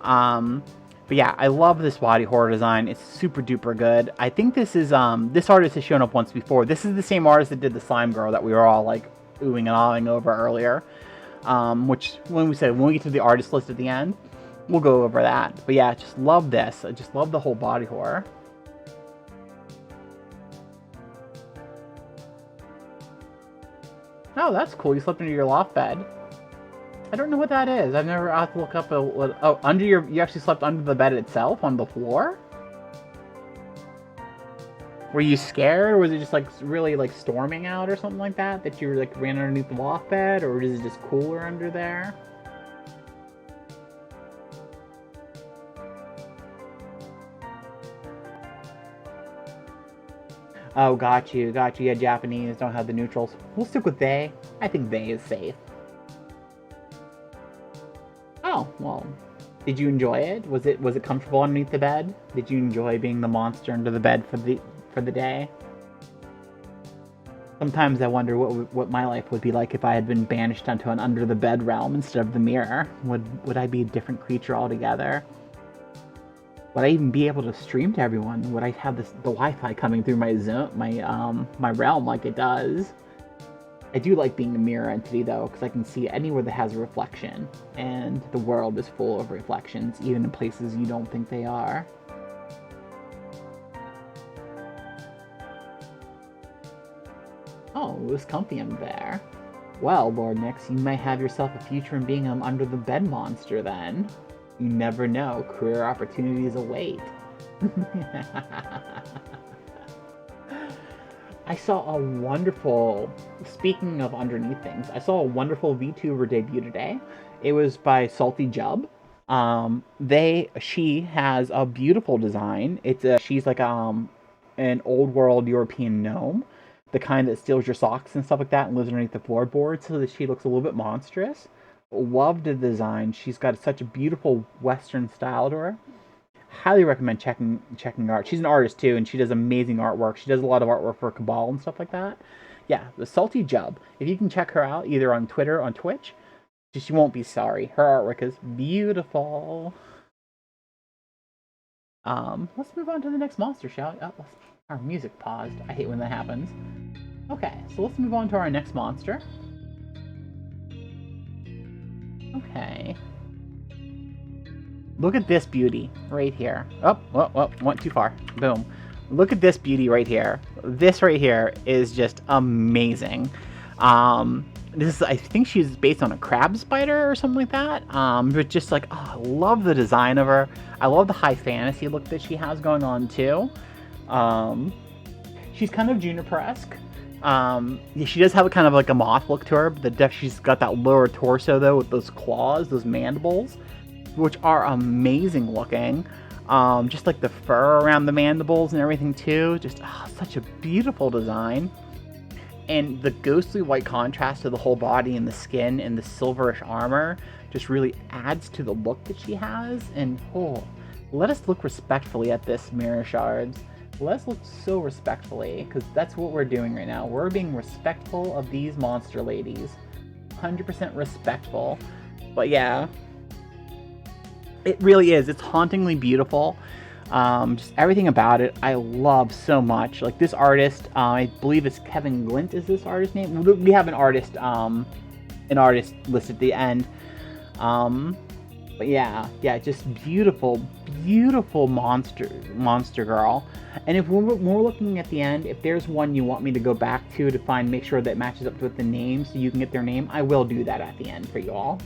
But yeah, I love this body horror design. It's super duper good. I think this is, this artist has shown up once before. This is the same artist that did the slime girl that we were all like oohing and ahhing over earlier. Which, when we get to the artist list at the end, we'll go over that. But yeah, just love this. I just love the whole body horror. Oh, that's cool. You slept under your loft bed. I don't know what that is. I've never had to look up you actually slept under the bed itself on the floor? Were you scared, or was it just like really like storming out or something like that? That you like ran underneath the loft bed, or is it just cooler under there? Oh, got you. Yeah, Japanese don't have the neutrals. We'll stick with they. I think they is safe. Oh, well, did you enjoy it? Was it comfortable underneath the bed? Did you enjoy being the monster under the bed for the day? Sometimes I wonder what my life would be like if I had been banished onto an under the bed realm instead of the mirror. Would I be a different creature altogether? Would I even be able to stream to everyone? Would I have the Wi-Fi coming through my realm like it does? I do like being a mirror entity, though, because I can see anywhere that has a reflection, and the world is full of reflections, even in places you don't think they are. Oh, it was comfy under there. Well, Lord Nyx, you may have yourself a future in being an under-the-bed monster, then. You never know, career opportunities await. I saw a wonderful, speaking of underneath things, I saw a wonderful VTuber debut today. It was by Salty Jub. She has a beautiful design. She's like an old world European gnome, the kind that steals your socks and stuff like that and lives underneath the floorboard, so that she looks a little bit monstrous. Loved the design. She's got such a beautiful Western style to her. Highly recommend checking art. She's an artist too, and she does amazing artwork. She does a lot of artwork for Cabal and stuff like that. Yeah, the Salty Jub. If you can check her out either on Twitter or on Twitch, she won't be sorry. Her artwork is beautiful. Let's move on to the next monster, shall we? Oh, our music paused. I hate when that happens. Okay, so let's move on to our next monster. Okay. Look at this beauty right here. Oh, went too far. Boom. Look at this beauty right here. This right here is just amazing. I think she's based on a crab spider or something like that. But just like, oh, I love the design of her. I love the high fantasy look that she has going on too. She's kind of Juniper-esque. She does have a kind of like a moth look to her, but she's got that lower torso though with those claws, those mandibles, which are amazing looking. Just like the fur around the mandibles and everything too. Just such a beautiful design. And the ghostly white contrast to the whole body and the skin and the silverish armor just really adds to the look that she has. And let us look respectfully at this, Mirror Shards. Let's look so respectfully, because that's what we're doing right now. We're being respectful of these monster ladies. 100% respectful. But yeah, it really is. It's hauntingly beautiful. Just everything about it, I love so much. Like this artist, I believe it's Kevin Glint is this artist's name. We have an artist listed at the end. But yeah, just beautiful, beautiful monster girl. And if we're looking at the end, if there's one you want me to go back to make sure that it matches up with the name so you can get their name, I will do that at the end for you all.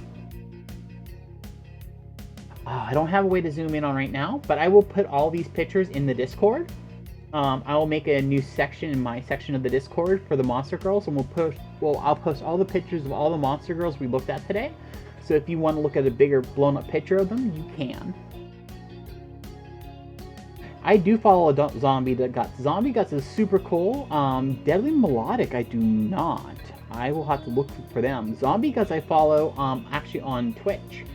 I don't have a way to zoom in on right now, but I will put all these pictures in the Discord. I will make a new section in my section of the Discord for the Monster Girls, and I'll post all the pictures of all the Monster Girls we looked at today. So if you want to look at a bigger blown up picture of them, you can. I do follow a Zombie Guts. Zombie Guts is super cool. Deadly Melodic, I do not. I will have to look for them. Zombie Guts I follow actually on Twitch.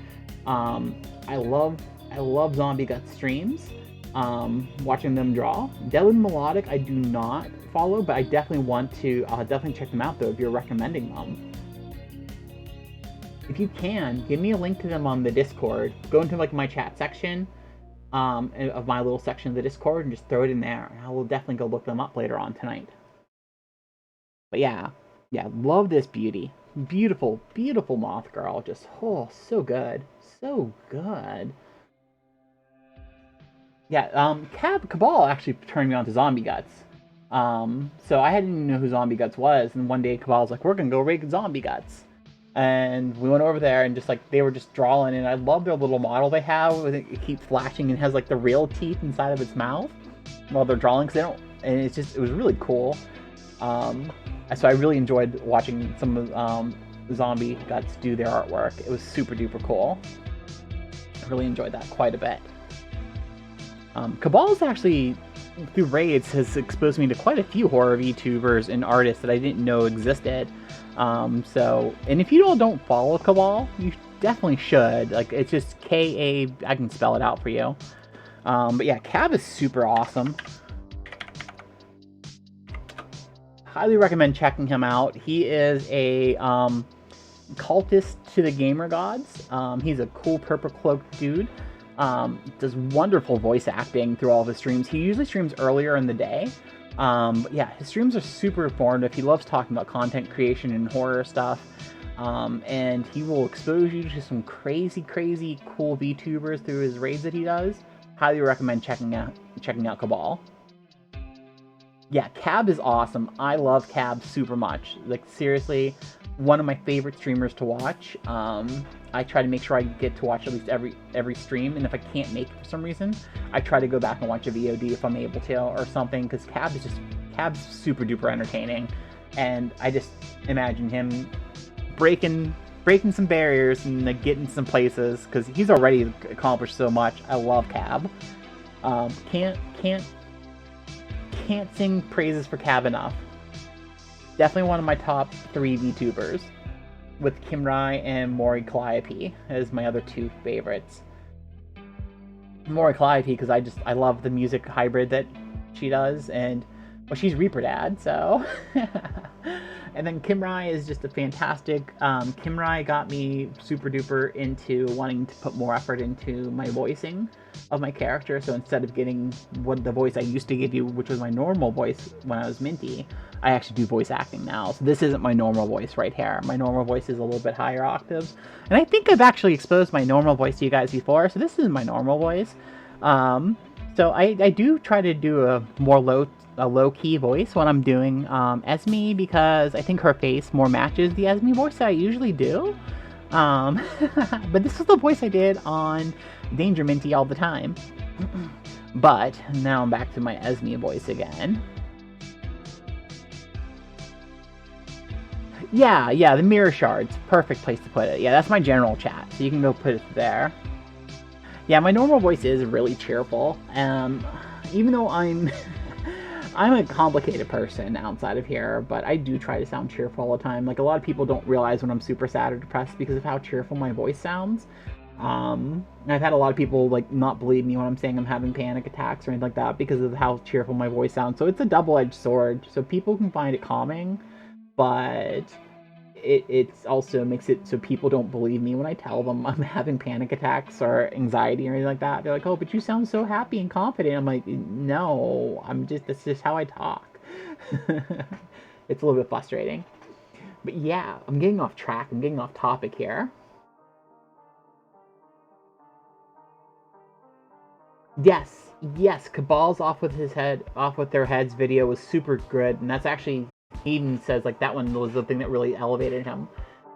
I love Zombie Guts streams. Watching them draw. Deadly Melodic I do not follow, but I definitely want to. I'll definitely check them out though if you're recommending them. If you can, give me a link to them on the Discord. Go into like my chat section of my little section of the Discord and just throw it in there. I will definitely go look them up later on tonight. But yeah, love this beauty. Beautiful, beautiful moth girl. Just, so good. So good. Yeah, Cabal actually turned me on to Zombie Guts. So I didn't even know who Zombie Guts was, and one day Cabal's like, we're gonna go raid Zombie Guts. And we went over there and just like, they were just drawing, and I love their little model they have. It keeps flashing and has like the real teeth inside of its mouth while they're drawing, and it was really cool. So I really enjoyed watching some of Zombie Guts do their artwork. It was super duper cool. I really enjoyed that quite a bit. Cabal's actually, through raids, has exposed me to quite a few horror VTubers and artists that I didn't know existed. And if you all don't follow Cabal, you definitely should. Like, it's just K-A, I can spell it out for you. But yeah, Cab is super awesome. Highly recommend checking him out. He is a cultist to the gamer gods. He's a cool purple cloaked dude. Does wonderful voice acting through all of his streams. He usually streams earlier in the day. But yeah, his streams are super informative. He loves talking about content creation and horror stuff. And he will expose you to some crazy, crazy cool VTubers through his raids that he does. Highly recommend checking out Cabal. Yeah, Cab is awesome. I love Cab super much. Like, seriously, one of my favorite streamers to watch. I try to make sure I get to watch at least every stream, and if I can't make it for some reason, I try to go back and watch a VOD if I'm able to or something, because Cab's super duper entertaining, and I just imagine him breaking some barriers and like, getting some places, because he's already accomplished so much. I love Cab. Can't sing praises for Cab enough. Definitely one of my top 3 VTubers, with Kimrai and Mori Calliope as my other 2 favorites. Mori Calliope because I love the music hybrid that she does, and well, she's Reaper Dad, so. And then Kimrai is just a fantastic. Kimrai got me super duper into wanting to put more effort into my voicing of my character. So instead of getting the voice I used to give you, which was my normal voice when I was Minty, I actually do voice acting now. So this isn't my normal voice right here. My normal voice is a little bit higher octaves. And I think I've actually exposed my normal voice to you guys before, so this is my normal voice. So I do try to do a more low-key voice when I'm doing Esme, because I think her face more matches the Esme voice that I usually do. But this is the voice I did on Danger Minty all the time. But now I'm back to my Esme voice again. Yeah, the mirror shards. Perfect place to put it. Yeah, that's my general chat, so you can go put it there. Yeah, my normal voice is really cheerful. Even though I'm a complicated person outside of here, but I do try to sound cheerful all the time. Like, a lot of people don't realize when I'm super sad or depressed because of how cheerful my voice sounds. I've had a lot of people like not believe me when I'm saying I'm having panic attacks or anything like that because of how cheerful my voice sounds. So it's a double-edged sword. So people can find it calming, but it also makes it so people don't believe me when I tell them I'm having panic attacks or anxiety or anything like that. They're like, oh, but you sound so happy and confident. I'm like, no, that's just how I talk. It's a little bit frustrating. But yeah, I'm getting off track. I'm getting off topic here. Yes, Cabal's off with their heads video was super good, and that's actually, he even says like that one was the thing that really elevated him.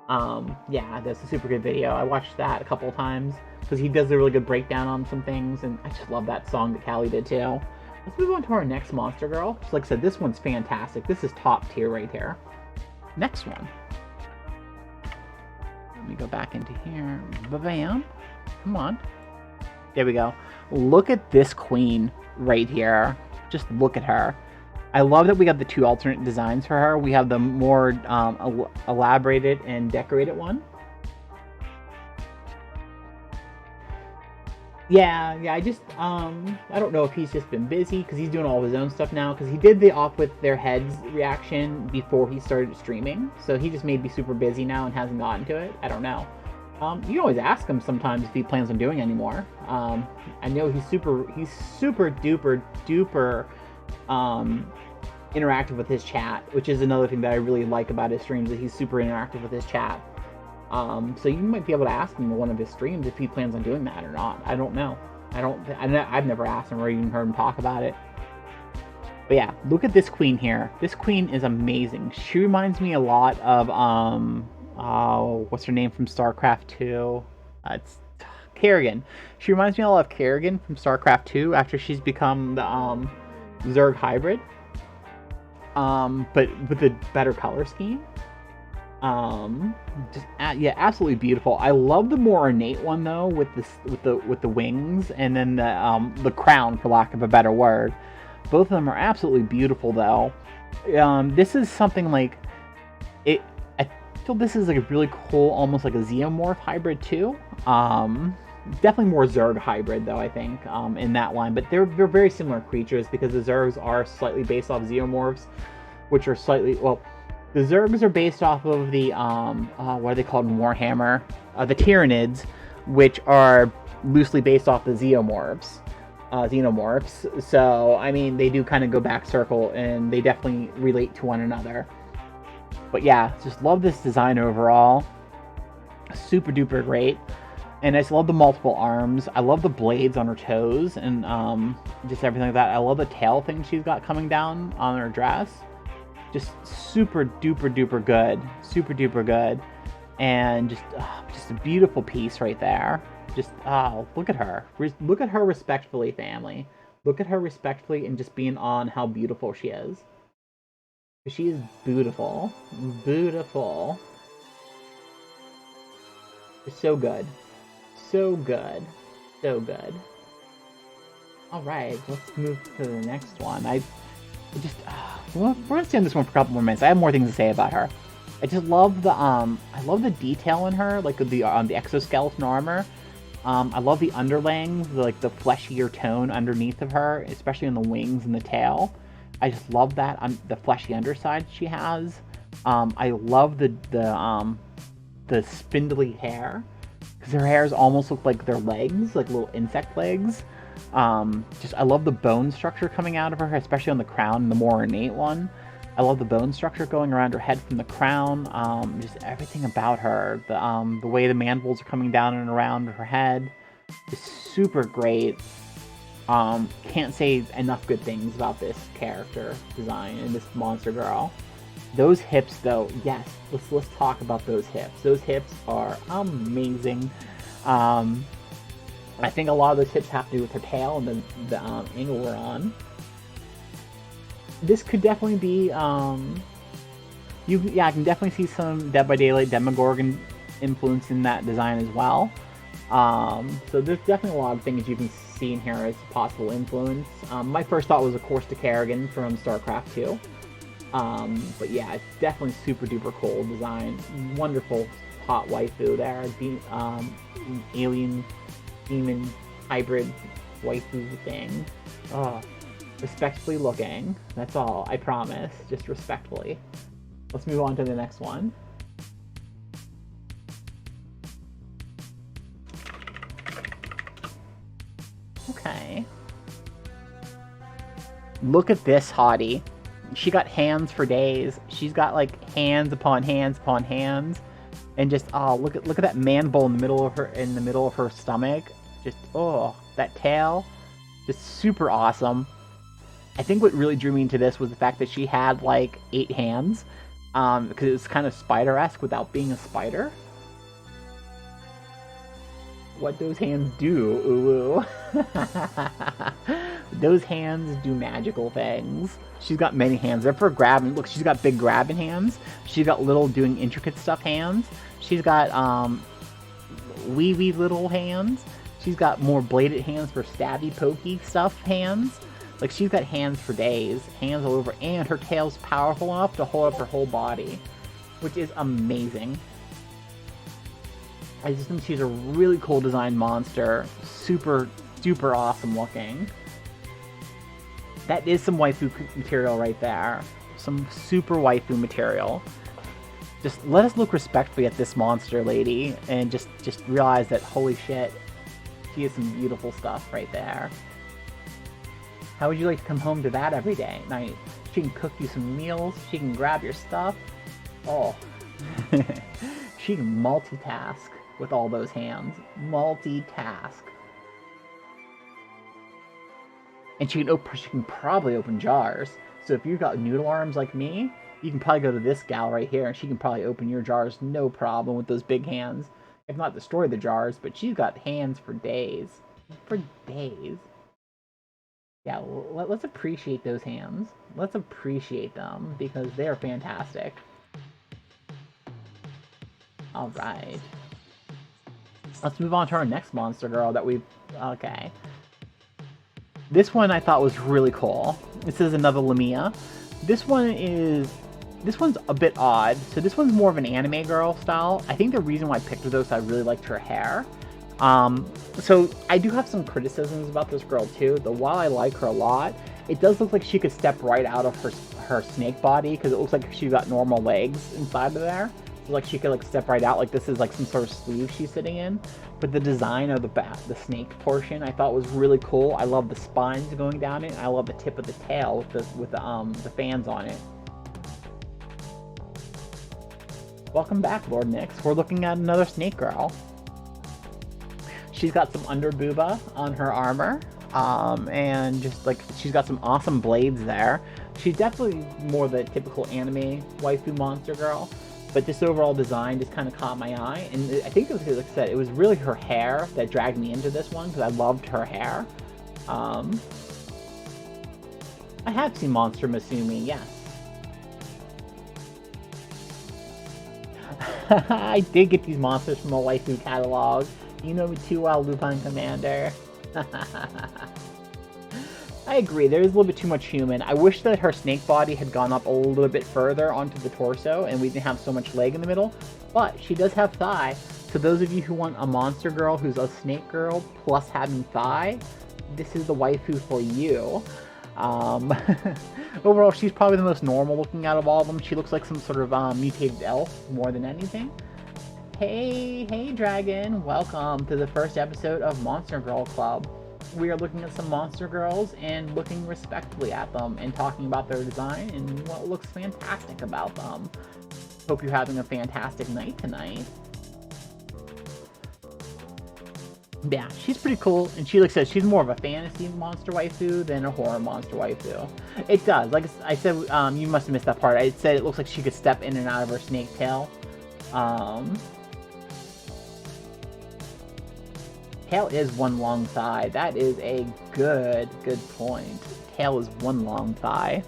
Yeah, that's a super good video. I watched that a couple of times because he does a really good breakdown on some things, and I just love that song that Callie did too. Let's move on to our next Monster Girl. So like I said, this one's fantastic. This is top tier right here. Next one. Let me go back into here. Bam. Come on. There we go. Look at this queen right here. Just look at her. I love that we got the 2 alternate designs for her. We have the more elaborated and decorated one. Yeah, I just, I don't know if he's just been busy because he's doing all of his own stuff now, because he did the off with their heads reaction before he started streaming. So he just may be super busy now and hasn't gotten to it. I don't know. You can always ask him sometimes if he plans on doing any more. I know he's super duper interactive with his chat, which is another thing that I really like about his streams, that he's super interactive with his chat. So you might be able to ask him in one of his streams if he plans on doing that or not. I don't know. I've never asked him or even heard him talk about it. But yeah, look at this queen here. This queen is amazing. She reminds me a lot of what's her name from StarCraft 2? It's Kerrigan. She reminds me a lot of Kerrigan from StarCraft 2 after she's become the Zerg hybrid. But with a better color scheme. Yeah, absolutely beautiful. I love the more ornate one though, with the wings and then the crown, for lack of a better word. Both of them are absolutely beautiful though. This is something like it. I feel this is like a really cool, almost like a Xeomorph hybrid too. Definitely more Zerg hybrid though, I think, in that line. But they're very similar creatures because the Zergs are slightly based off Xeomorphs, which are slightly, well, the Zergs are based off of the what are they called in Warhammer? The Tyranids, which are loosely based off the Xeomorphs. xenomorphs. So, I mean, they do kind of go back circle, and they definitely relate to one another. But yeah, just love this design overall. Super duper great. And I just love the multiple arms. I love the blades on her toes and just everything like that. I love the tail thing she's got coming down on her dress. Just super duper duper good. Super duper good. And just a beautiful piece right there. Just, look at her. Look at her respectfully, family. Look at her respectfully and just being on how beautiful she is. She is beautiful. Beautiful. It's so good. So good. So good. Alright, let's move to the next one. We're gonna stay on this one for a couple more minutes. I have more things to say about her. I just love the detail in her, like the exoskeleton armor. I love the underlings, like the fleshier tone underneath of her, especially on the wings and the tail. I just love that the fleshy underside she has. I love the spindly hair, because her hairs almost look like their legs, like little insect legs. I love the bone structure coming out of her, especially on the crown, the more ornate one. I love the bone structure going around her head from the crown. Just everything about her. The way the mandibles are coming down and around her head is super great. Can't say enough good things about this character design and this monster girl. Those hips, though, yes, let's talk about those hips. Those hips are amazing. I think a lot of those hips have to do with her tail and the angle we're on. This could definitely be, I can definitely see some Dead by Daylight Demogorgon influence in that design as well. So there's definitely a lot of things you can see in here as a possible influence. My first thought was, of course, the Kerrigan from StarCraft 2. But yeah, it's definitely super duper cool design. Wonderful hot waifu there. Alien demon hybrid waifu thing. Oh, respectfully looking. That's all, I promise. Just respectfully. Let's move on to the next one. Okay. Look at this hottie. She got hands for days. She's got like hands upon hands upon hands, and just look at that mandible in the middle of her stomach. Just that tail, just super awesome. I think what really drew me into this was the fact that she had like 8 hands, because it was kind of spider-esque without being a spider. What those hands do, ooh. Those hands do magical things. She's got many hands. They're for grabbing. Look, she's got big grabbing hands. She's got little doing intricate stuff hands. She's got wee little hands. She's got more bladed hands for stabby pokey stuff hands. Like, she's got hands for days. Hands all over. And her tail's powerful enough to hold up her whole body, which is amazing. I just think she's a really cool design monster. Super, duper awesome looking. That is some waifu material right there. Some super waifu material. Just let us look respectfully at this monster lady and just realize that, holy shit, she has some beautiful stuff right there. How would you like to come home to that every day? Night. She can cook you some meals. She can grab your stuff. Oh. She can multitask with all those hands. Multitask. And she can probably open jars. So if you've got noodle arms like me, you can probably go to this gal right here, and she can probably open your jars no problem with those big hands. If not destroy the jars, but she's got hands for days. For days. Yeah, let's appreciate those hands. Let's appreciate them, because they are fantastic. Alright. Let's move on to our next monster girl that okay. This one I thought was really cool. This is another Lamia. This one's a bit odd. So this one's more of an anime girl style. I think the reason why I picked her though is I really liked her hair. So I do have some criticisms about this girl too, though while I like her a lot, it does look like she could step right out of her snake body, because it looks like she's got normal legs inside of there. So, like, she could, like, step right out. Like, this is, like, some sort of sleeve she's sitting in. But the design of the snake portion, I thought was really cool. I love the spines going down it. I love the tip of the tail with the fans on it. Welcome back, Lord Nyx. We're looking at another snake girl. She's got some under booba on her armor. And just, like, she's got some awesome blades there. She's definitely more the typical anime waifu monster girl. But this overall design just kind of caught my eye. And I think, it was, like I said, it was really her hair that dragged me into this one, because I loved her hair. I have seen Monster Musume, yes. I did get these monsters from a waifu catalog. You know me too well, Lupin Commander. I agree, there is a little bit too much human. I wish that her snake body had gone up a little bit further onto the torso and we didn't have so much leg in the middle, but she does have thigh. So those of you who want a monster girl who's a snake girl plus having thigh, this is the waifu for you. Overall, she's probably the most normal looking out of all of them. She looks like some sort of mutated elf more than anything. Hey Dragon, welcome to the first episode of Monster Girl Club. We are looking at some monster girls and looking respectfully at them and talking about their design and what looks fantastic about them. Hope you're having a fantastic night tonight. Yeah, she's pretty cool, and she looks like she's more of a fantasy monster waifu than a horror monster waifu. It does, like I said, you must have missed that part. I said it looks like she could step in and out of her snake tail. Tail is one long thigh. That is a good point. Tail is one long thigh.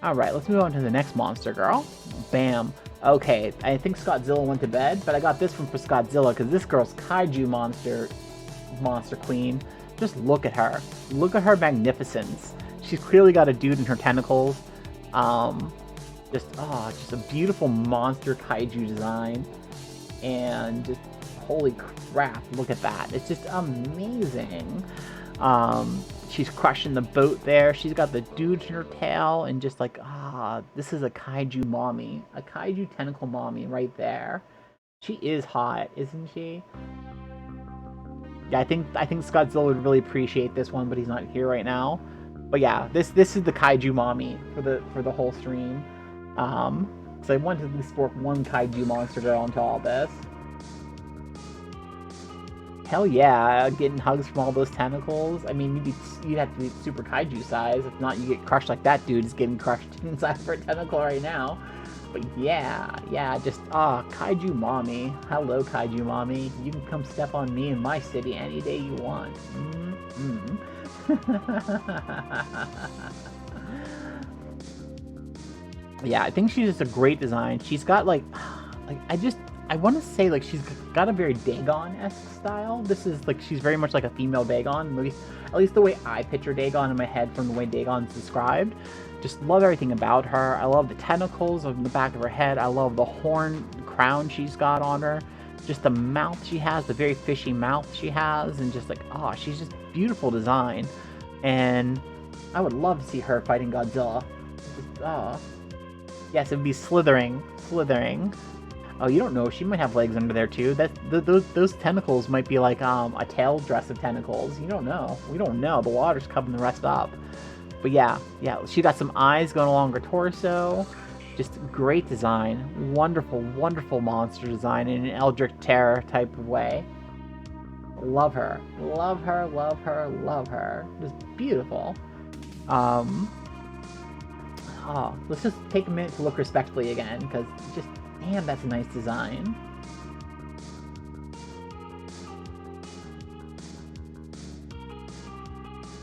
Alright, let's move on to the next monster girl. Bam. Okay, I think Scottzilla went to bed, but I got this one for Scottzilla because this girl's kaiju monster queen. Just look at her. Look at her magnificence. She's clearly got a dude in her tentacles. Just a beautiful monster kaiju design. And just holy crap, look at that. It's just amazing. She's crushing the boat there. She's got the dude in her tail and just like, this is a kaiju mommy. A kaiju tentacle mommy right there. She is hot, isn't she? Yeah, I think Scottzilla would really appreciate this one, but he's not here right now. But yeah, this is the kaiju mommy for the whole stream. So I wanted to at least work one kaiju monster girl into all this. Hell yeah, getting hugs from all those tentacles. I mean, you'd have to be super kaiju size. If not, you get crushed like that dude is getting crushed inside of her tentacle right now. But yeah, just, kaiju mommy. Hello, kaiju mommy. You can come step on me in my city any day you want. Yeah, I think she's just a great design. She's got, I want to say, like, she's got a very Dagon-esque style. This is, like, she's very much like a female Dagon, at least the way I picture Dagon in my head from the way Dagon's described. Just love everything about her. I love the tentacles on the back of her head. I love the horn crown she's got on her. Just the mouth she has, the very fishy mouth she has, and just, like, she's just beautiful design. And I would love to see her fighting Godzilla. Just, yes, it would be slithering. Oh, you don't know. She might have legs under there too. Those tentacles might be like a tail dress of tentacles. You don't know. We don't know. The water's covering the rest up. But yeah. She got some eyes going along her torso. Just great design. Wonderful monster design in an Eldritch Terror type of way. Love her. Just beautiful. Let's just take a minute to look respectfully again, because just, damn, that's a nice design.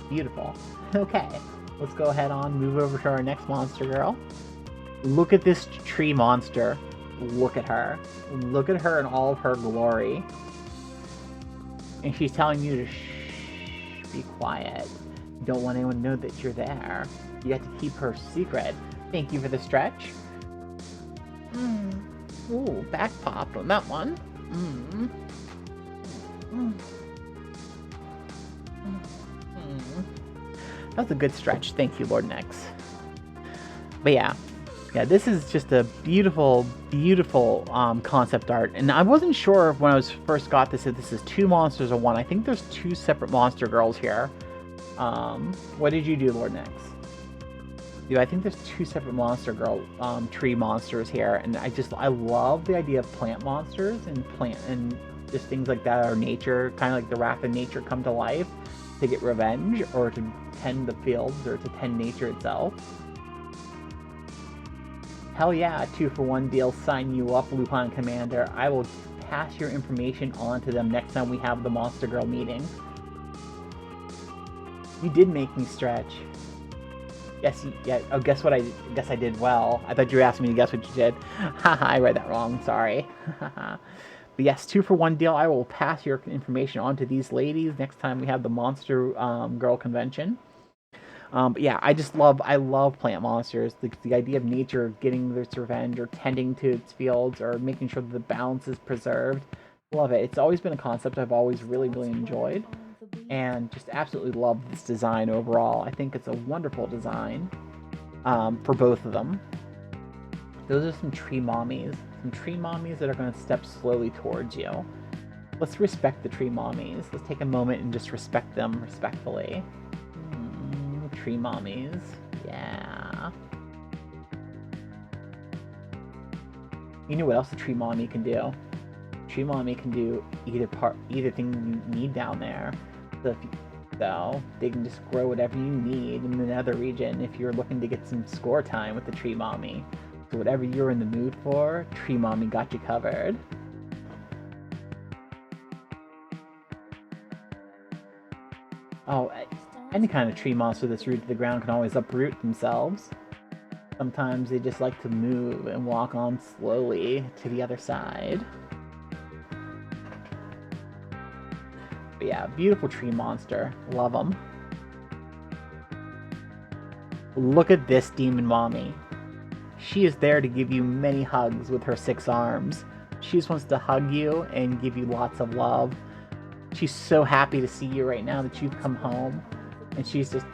Beautiful. Okay, let's go ahead on, move over to our next monster girl. Look at this tree monster. Look at her. Look at her in all of her glory. And she's telling you to shh, be quiet. Don't want anyone to know that you're there. You have to keep her secret. Thank you for the stretch. Ooh, back popped on that one. That's a good stretch. Thank you, Lord Nyx. But yeah, Yeah, this is just a beautiful, beautiful concept art. And I wasn't sure when I was first got this if this is 2 monsters or 1. I think there's 2 separate monster girls here. What did you do, Lord Nix? Dude, I think there's 2 separate monster girl tree monsters here, and I love the idea of plant monsters and just things like that are nature, kind of like the wrath of nature come to life to get revenge or to tend the fields or to tend nature itself. Hell yeah, 2-for-1 deal, sign you up, Lupin Commander. I will pass your information on to them next time we have the Monster Girl meeting. You did make me stretch. Yes, yeah, oh, guess what I did well. I thought you were asking me to guess what you did. Haha, I read that wrong, sorry. But yes, 2-for-1 deal, I will pass your information on to these ladies next time we have the Monster Girl convention. But yeah, I love plant monsters. The idea of nature getting its revenge or tending to its fields or making sure that the balance is preserved. Love it. It's always been a concept I've always really, really enjoyed. And just absolutely love this design overall. I think it's a wonderful design for both of them. Those are some tree mommies. Some tree mommies that are going to step slowly towards you. Let's respect the tree mommies. Let's take a moment and just respect them respectfully. Tree mommies. Yeah. You know what else a tree mommy can do? Tree mommy can do either thing you need down there. So they can just grow whatever you need in the nether region if you're looking to get some score time with the tree mommy. So whatever you're in the mood for, tree mommy got you covered. Oh, any kind of tree monster that's rooted to the ground can always uproot themselves. Sometimes they just like to move and walk on slowly to the other side. But yeah, beautiful tree monster. Love them. Look at this demon mommy. She is there to give you many hugs with her 6 arms. She just wants to hug you and give you lots of love. She's so happy to see you right now that you've come home. And she's just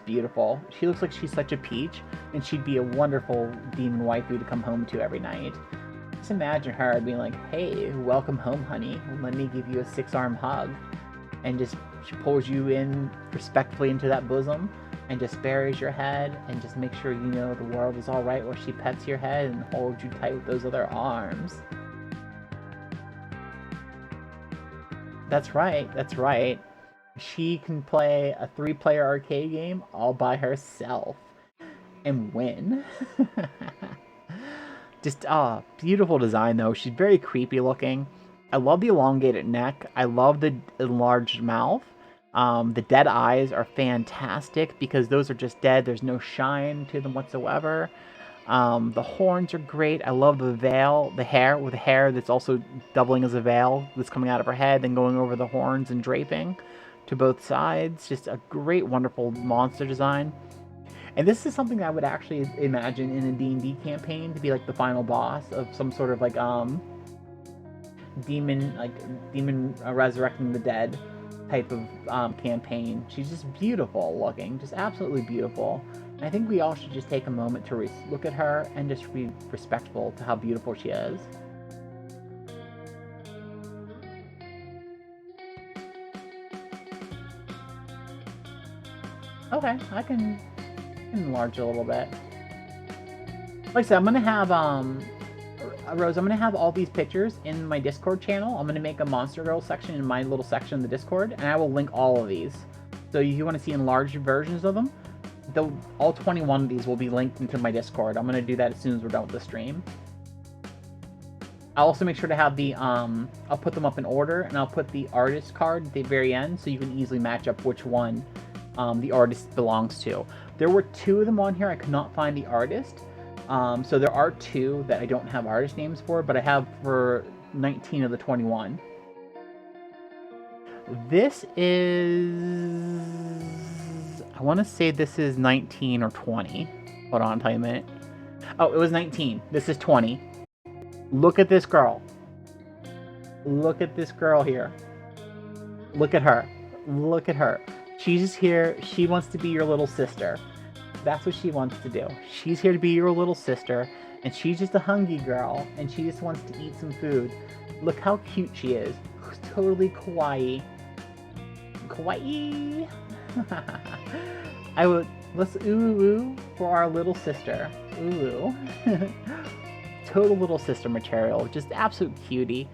beautiful. She looks like she's such a peach, and she'd be a wonderful demon waifu to come home to every night. Just imagine her being like, hey, welcome home, honey. Let me give you a 6-arm hug. And just, she pulls you in respectfully into that bosom, and just buries your head, and just makes sure you know the world is alright while she pets your head and holds you tight with those other arms. That's right, that's right. She can play a 3-player arcade game all by herself and win. Just, beautiful design though. She's very creepy looking. I love the elongated neck. I love the enlarged mouth. The dead eyes are fantastic because those are just dead. There's no shine to them whatsoever. The horns are great. I love the veil, the hair that's also doubling as a veil that's coming out of her head, then going over the horns and draping to both sides. Just a great, wonderful monster design. And this is something I would actually imagine in a D&D campaign to be like the final boss of some sort of like demon resurrecting the dead type of campaign. She's just beautiful looking, just absolutely beautiful. And I think we all should just take a moment to look at her and just be respectful to how beautiful she is. Okay, I can enlarge a little bit. Like I said, I'm gonna have Rose, I'm gonna have all these pictures in my Discord channel. I'm gonna make a Monster Girl section in my little section in the Discord, and I will link all of these. So if you want to see enlarged versions of them, all 21 of these will be linked into my Discord. I'm gonna do that as soon as we're done with the stream. I'll also make sure to have the I'll put them up in order, and I'll put the artist card at the very end so you can easily match up which one the artist belongs to. There were 2 of them on here. I could not find the artist. So there are 2 that I don't have artist names for, but I have for 19 of the 21. This is... I want to say this is 19 or 20. Hold on, I'll tell you a minute. Oh, it was 19. This is 20. Look at this girl. Look at this girl here. Look at her. Look at her. She's just here. She wants to be your little sister. That's what she wants to do. She's here to be your little sister, and she's just a hungry girl, and she just wants to eat some food. Look how cute she is. Totally kawaii. Kawaii! Let's ooh for our little sister. Ooh. Total little sister material. Just absolute cutie.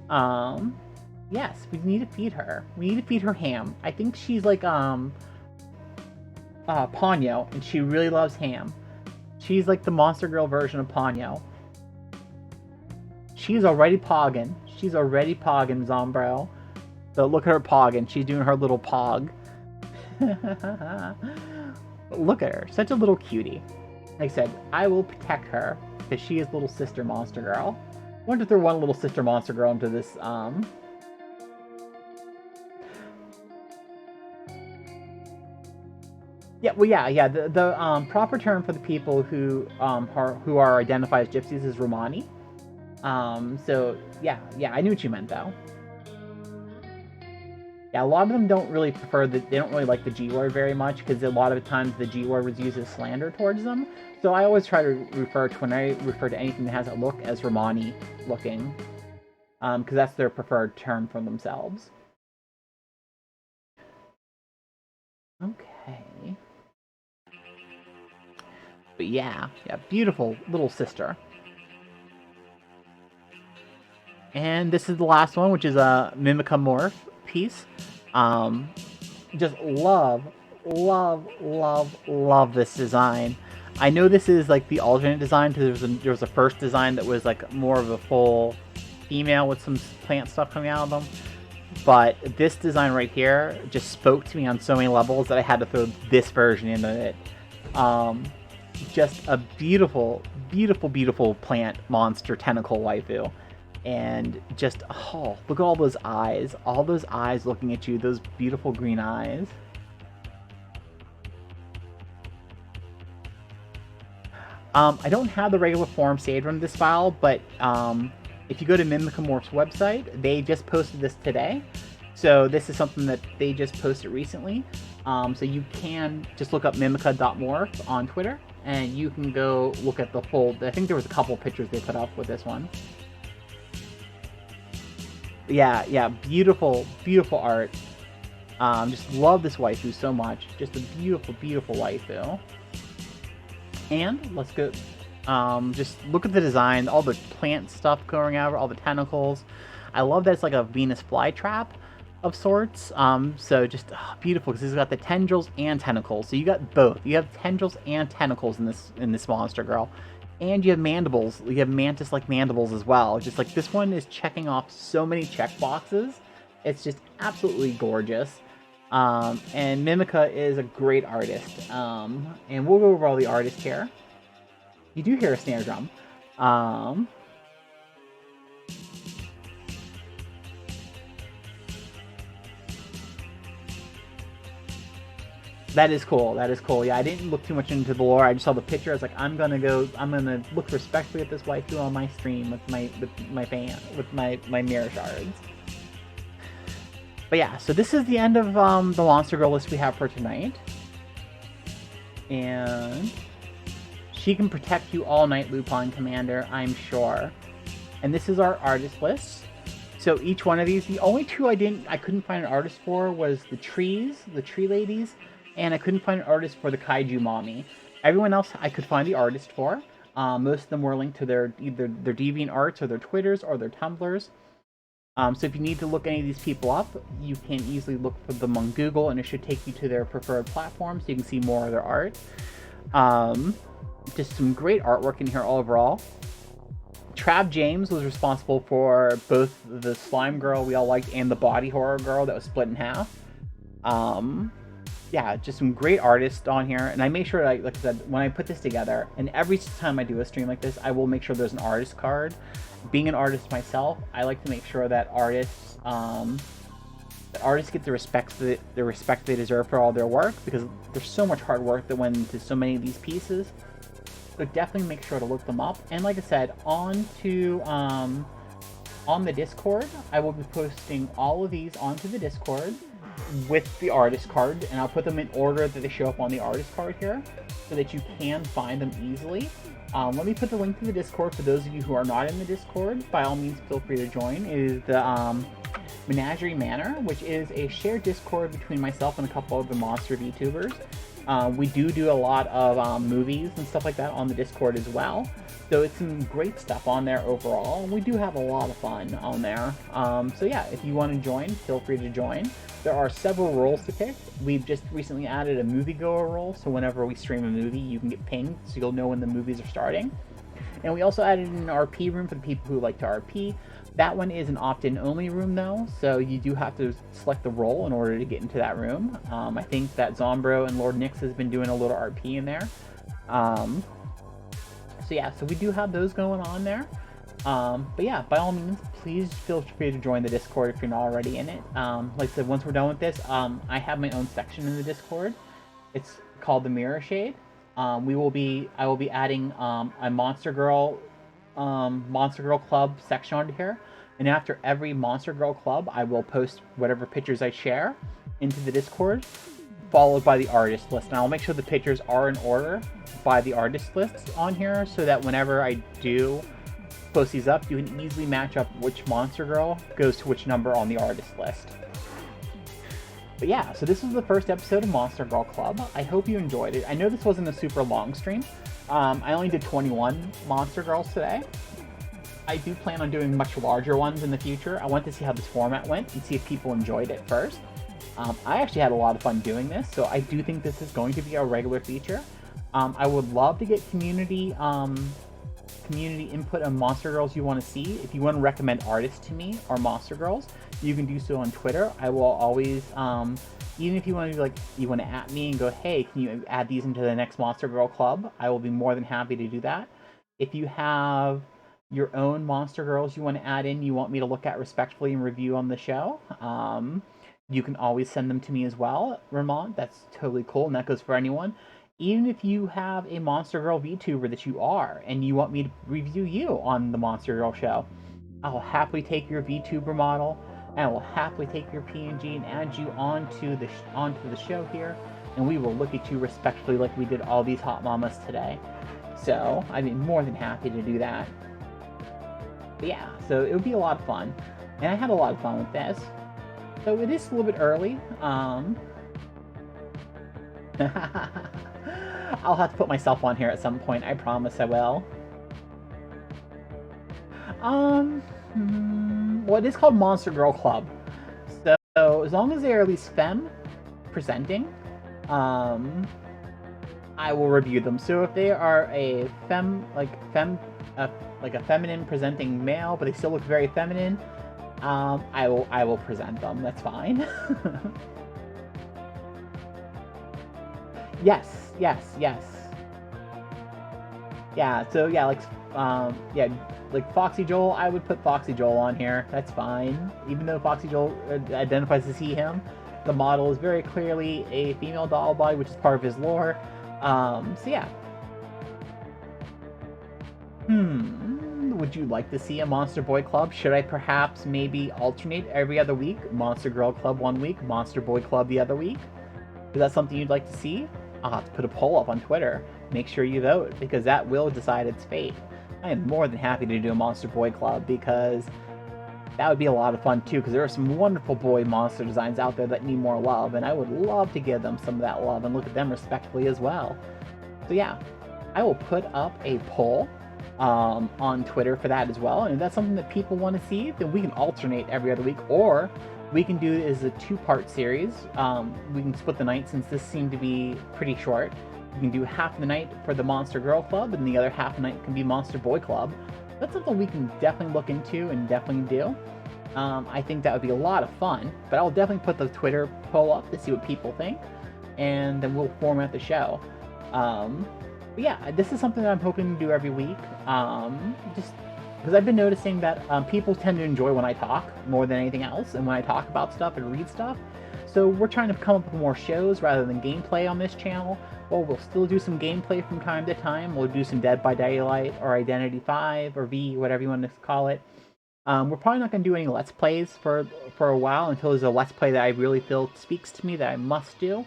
Yes, we need to feed her. We need to feed her ham. I think she's like, Ponyo, and she really loves ham. She's like the Monster Girl version of Ponyo. She's already pogging. She's already pogging, Zombro. So look at her pogging. She's doing her little pog. Look at her. Such a little cutie. Like I said, I will protect her because she is little sister Monster Girl. I wonder if there one little sister Monster Girl into this, Yeah, well, yeah. The proper term for the people who are identified as gypsies is Romani. So yeah, I knew what you meant though. Yeah, a lot of them don't really they don't really like the G word very much because a lot of the times the G word was used as slander towards them. So I always try to refer to anything that has a look as Romani looking, because that's their preferred term for themselves. Okay. But yeah, beautiful little sister. And this is the last one, which is a Mimica Morph piece. Just love this design. I know this is like the alternate design because there was a first design that was like more of a full female with some plant stuff coming out of them. But this design right here just spoke to me on so many levels that I had to throw this version into it. Just a beautiful plant monster tentacle waifu. And just, oh, look at all those eyes looking at you, those beautiful green eyes. I don't have the regular form saved on this file, but if you go to Mimica Morph's website, they just posted this today. So this is something that they just posted recently. So you can just look up mimica.morph on Twitter, and you can go look at the full, I think there was a couple pictures they put up with this one. Yeah, beautiful art. Just love this waifu so much. Just a beautiful waifu. And let's go, just look at the design, all the plant stuff going over, all the tentacles. I love that it's like a Venus flytrap of sorts. So just beautiful because it's got the tendrils and tentacles. So you got both. You have tendrils and tentacles in this Monster Girl. And you have mandibles. You have mantis-like mandibles as well. Just like this one is checking off so many check boxes. It's just absolutely gorgeous. And Mimica is a great artist. And we'll go over all the artists here. You do hear a snare drum. That is cool. Yeah, I didn't look too much into the lore. I just saw the picture. I was like, I'm gonna look respectfully at this waifu on my stream with my mirror shards. But yeah, so this is the end of the Monster Girl list we have for tonight. And she can protect you all night, Lupin Commander, I'm sure. And this is our artist list. So each one of these, the only two I couldn't find an artist for was the tree ladies. And I couldn't find an artist for the Kaiju Mommy. Everyone else I could find the artist for. Most of them were linked to either their DeviantArts or their Twitters or their Tumblrs. So if you need to look any of these people up, you can easily look for them on Google, and it should take you to their preferred platform so you can see more of their art. Just some great artwork in here overall. Trav James was responsible for both the Slime Girl we all liked and the Body Horror Girl that was split in half. Yeah, just some great artists on here, and I make sure, like I said, when I put this together, and every time I do a stream like this, I will make sure there's an artist card. Being an artist myself, I like to make sure that artists get the respect they deserve for all their work, because there's so much hard work that went into so many of these pieces. So definitely make sure to look them up. And like I said, on the Discord, I will be posting all of these onto the Discord. with the artist card, and I'll put them in order that they show up on the artist card here, so that you can find them easily. Let me put the link to the Discord for those of you who are not in the Discord. By all means, feel free to join. It is the Menagerie Manor, which is a shared Discord between myself and a couple of the monster VTubers. We do a lot of movies and stuff like that on the Discord as well. So it's some great stuff on there overall. We do have a lot of fun on there. So yeah, if you want to join, feel free to join. There are several roles to pick. We've just recently added a moviegoer role, so whenever we stream a movie, you can get pinged, so you'll know when the movies are starting. And we also added an RP room for the people who like to RP. That one is an opt-in only room though, so you do have to select the role in order to get into that room. I think that Zombro and Lord Nyx has been doing a little RP in there. So yeah, so we do have those going on there. But yeah, by all means, please feel free to join the Discord if you're not already in it. Like I said, once we're done with this, I have my own section in the Discord. It's called the Mirror Shade. I will be adding a Monster Girl Club section onto here, and after every Monster Girl Club, I will post whatever pictures I share into the Discord, followed by the artist list. And I'll make sure the pictures are in order by the artist lists on here, so that whenever I do post these up, you can easily match up which Monster Girl goes to which number on the artist list. But yeah, so this was the first episode of Monster Girl Club. I hope you enjoyed it. I know this wasn't a super long stream. I only did 21 Monster Girls today. I do plan on doing much larger ones in the future. I want to see how this format went and see if people enjoyed it first. I actually had a lot of fun doing this, so I do think this is going to be a regular feature. I would love to get community input on Monster Girls you want to see. If you want to recommend artists to me or Monster Girls, you can do so on Twitter. I will always, even if you want to do, like, you want to at me and go, hey, can you add these into the next Monster Girl Club? I will be more than happy to do that. If you have your own Monster Girls you want to add in, you want me to look at respectfully and review on the show, you can always send them to me as well, Ramon. That's totally cool, and that goes for anyone. Even if you have a Monster Girl VTuber that you are, and you want me to review you on the Monster Girl show, I'll happily take your VTuber model, and I will happily take your PNG and add you onto the show here, and we will look at you respectfully like we did all these hot mamas today. So, I'd be more than happy to do that. But yeah, so it would be a lot of fun, and I had a lot of fun with this. So it is a little bit early. I'll have to put myself on here at some point. I promise I will. Well, it is called Monster Girl Club. So as long as they are at least femme presenting, I will review them. So if they are a like a feminine presenting male, but they still look very feminine, I will present them. That's fine. Yes. Yeah, so yeah, like Foxy Joel, I would put Foxy Joel on here. That's fine. Even though Foxy Joel identifies as he, him, the model is very clearly a female doll body, which is part of his lore. So yeah. Would you like to see a Monster Boy Club? Should I perhaps maybe alternate every other week? Monster Girl Club one week, Monster Boy Club the other week? Is that something you'd like to see? I'll have to put a poll up on Twitter. Make sure you vote, because that will decide its fate. I am more than happy to do a Monster Boy Club, because that would be a lot of fun too, because there are some wonderful boy monster designs out there that need more love, and I would love to give them some of that love and look at them respectfully as well. So yeah, I will put up a poll on Twitter for that as well, and if that's something that people want to see, then we can alternate every other week, or we can do it as a two-part series. We can split the night, since this seemed to be pretty short. We can do half the night for the Monster Girl Club, and the other half the night can be Monster Boy Club. That's something we can definitely look into and definitely do. I think that would be a lot of fun, but I'll definitely put the Twitter poll up to see what people think, and then we'll format the show. But yeah, this is something that I'm hoping to do every week, just because I've been noticing that people tend to enjoy when I talk more than anything else, and when I talk about stuff and read stuff. So we're trying to come up with more shows rather than gameplay on this channel. Well, we'll still do some gameplay from time to time. We'll do some Dead by Daylight or Identity 5 or V, whatever you want to call it. We're probably not going to do any Let's Plays for a while until there's a Let's Play that I really feel speaks to me that I must do.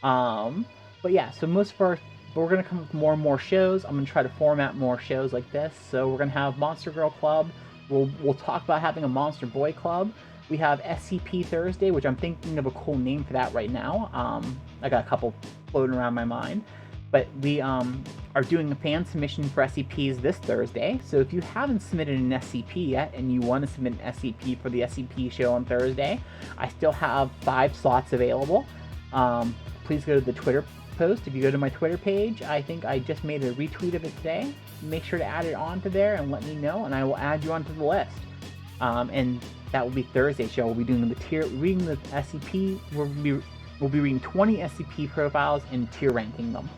But yeah, so we're going to come up with more and more shows. I'm going to try to format more shows like this. So we're going to have Monster Girl Club. We'll talk about having a Monster Boy Club. We have SCP Thursday, which I'm thinking of a cool name for that right now. I got a couple floating around my mind. But we are doing a fan submission for SCPs this Thursday. So if you haven't submitted an SCP yet and you want to submit an SCP for the SCP show on Thursday, I still have 5 slots available. Please go to the Twitter post. If you go to my Twitter page, I think I just made a retweet of it today. Make sure to add it onto there and let me know, and I will add you onto the list. And that will be Thursday's show. We'll be doing reading the SCP. We'll be reading 20 SCP profiles and tier ranking them.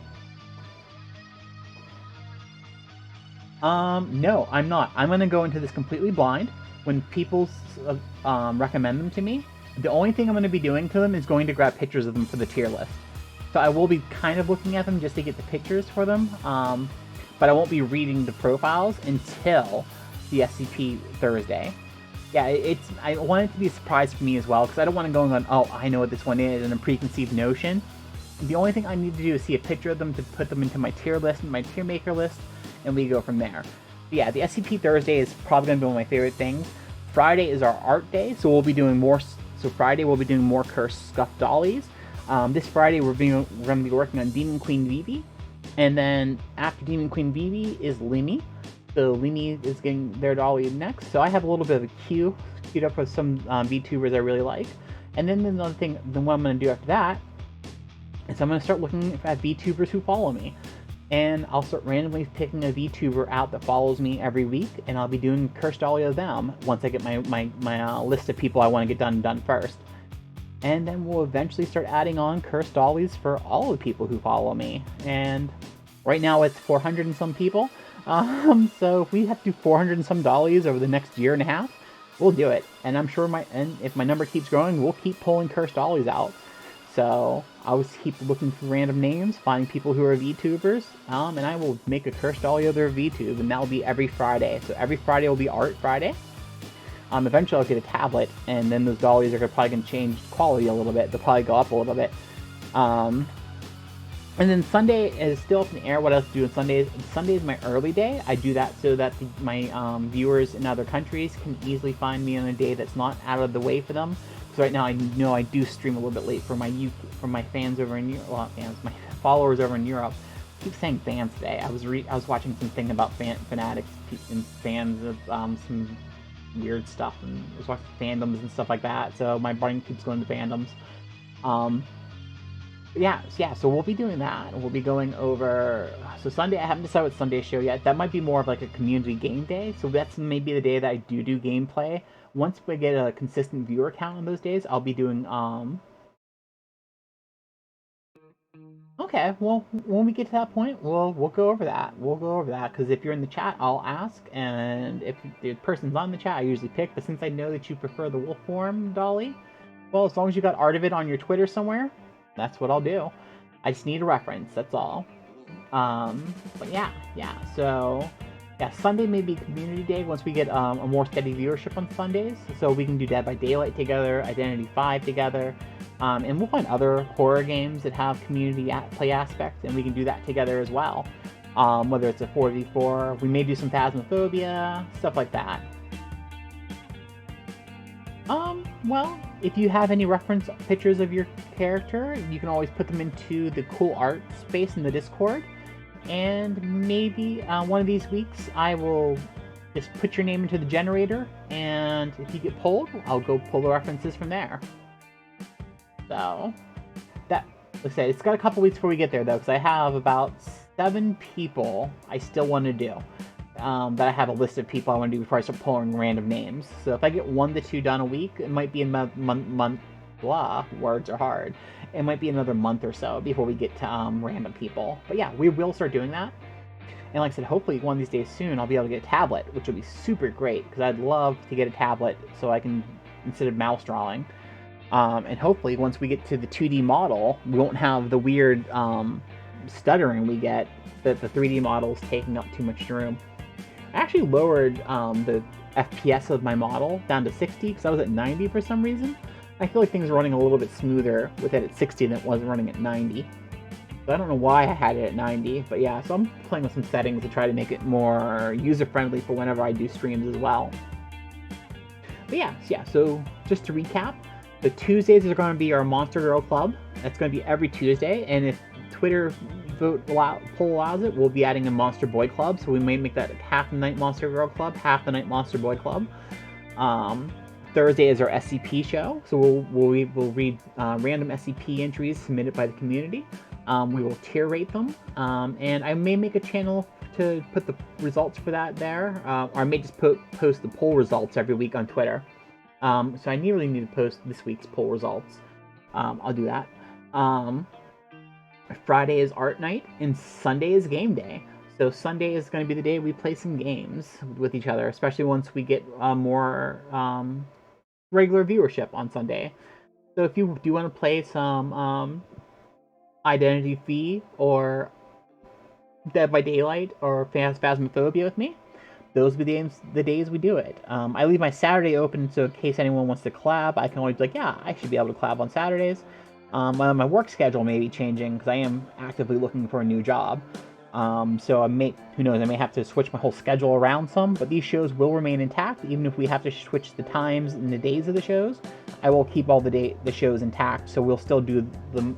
No, I'm not. I'm going to go into this completely blind. When people recommend them to me, the only thing I'm going to be doing to them is going to grab pictures of them for the tier list. So I will be kind of looking at them just to get the pictures for them, but I won't be reading the profiles until the SCP Thursday. Yeah, I want it to be a surprise for me as well, because I don't want to go on, oh, I know what this one is, and a preconceived notion. The only thing I need to do is see a picture of them to put them into my tier list, my tier maker list, and we go from there. But yeah, the SCP Thursday is probably going to be one of my favorite things. Friday is our art day, so we'll be doing more. So Friday we'll be doing more Cursed Scuffed Dollies. This Friday we're going to be working on Demon Queen Vivi, and then after Demon Queen Vivi is Limmy. So Limmy is getting their dolly next. So I have a little bit of a queued up with some VTubers I really like. And then another thing, what I'm going to do after that is I'm going to start looking at VTubers who follow me. And I'll start randomly picking a VTuber out that follows me every week, and I'll be doing Cursed Dolly of them once I get my list of people I want to get done first. And then we'll eventually start adding on Cursed Dollies for all the people who follow me. And right now it's 400 and some people. So if we have to do 400 and some dollies over the next year and a half, we'll do it. And I'm sure if my number keeps growing, we'll keep pulling Cursed Dollies out. So I'll just keep looking for random names, finding people who are VTubers, and I will make a Cursed Dolly of their VTube, and that will be every Friday. So every Friday will be Art Friday. Eventually I'll get a tablet, and then those dollies are probably going to change quality a little bit. They'll probably go up a little bit. And then Sunday is still up in the air what else to do on Sundays. Sunday is my early day. I do that so that my viewers in other countries can easily find me on a day that's not out of the way for them. So right now I know I do stream a little bit late for my fans over in Europe. Well, my followers over in Europe. I keep saying fans today. I was watching something about fanatics and fans of some weird stuff, and I was watching fandoms and stuff like that. So my brain keeps going to fandoms. Yeah, so we'll be doing that. We'll be going over. So Sunday, I haven't decided what Sunday's show yet. That might be more of like a community game day. So that's maybe the day that I do gameplay. Once we get a consistent viewer count on those days, I'll be doing Okay, well, when we get to that point, we'll go over that. We'll go over that, because if you're in the chat, I'll ask, and if the person's on the chat, I usually pick. But since I know that you prefer the wolf form dolly, well, as long as you got art of it on your Twitter somewhere, that's what I'll do. I just need a reference, that's all. But yeah, so yeah, Sunday may be community day once we get a more steady viewership on Sundays. So we can do Dead by Daylight together, Identity 5 together, and we'll find other horror games that have community play aspects, and we can do that together as well. Whether it's a 4v4, we may do some Phasmophobia, stuff like that. Well, if you have any reference pictures of your character, you can always put them into the cool art space in the Discord. And maybe one of these weeks I will just put your name into the generator, and if you get pulled, I'll go pull the references from there. So, like I said, it's got a couple weeks before we get there, though, because I have about 7 people I still want to do. That I have a list of people I want to do before I start pulling random names. So if I get 1 to 2 done a week, it might be a month, blah, words are hard. It might be another month or so before we get to random people. But yeah, we will start doing that. And like I said, hopefully one of these days soon I'll be able to get a tablet, which will be super great, because I'd love to get a tablet so I can, instead of mouse drawing. And hopefully once we get to the 2D model, we won't have the weird stuttering we get that the 3D model is taking up too much room. I actually lowered the FPS of my model down to 60 because I was at 90 for some reason. I feel like things are running a little bit smoother with it at 60 than it was running at 90. So I don't know why I had it at 90, but yeah, so I'm playing with some settings to try to make it more user-friendly for whenever I do streams as well. But yeah, so just to recap, the Tuesdays are going to be our Monster Girl Club. That's going to be every Tuesday, and if Twitter poll allows it, we'll be adding a Monster Boy Club, so we may make that half the night Monster Girl Club, half the night Monster Boy Club. Thursday is our SCP show, so we'll read random SCP entries submitted by the community. We will tier rate them, and I may make a channel to put the results for that there, or I may just post the poll results every week on Twitter. So I really need to post this week's poll results. I'll do that. Friday is art night, and Sunday is game day. So Sunday is going to be the day we play some games with each other, especially once we get more regular viewership on Sunday. So if you do want to play some Identity V or Dead by Daylight or Phasmophobia with me, those will be the days we do it. I leave my Saturday open, so in case anyone wants to collab, I can always be like, yeah, I should be able to collab on Saturdays. My work schedule may be changing because I am actively looking for a new job. So who knows, I may have to switch my whole schedule around some, but these shows will remain intact, even if we have to switch the times and the days of the shows. I will keep all the shows intact, so we'll still do them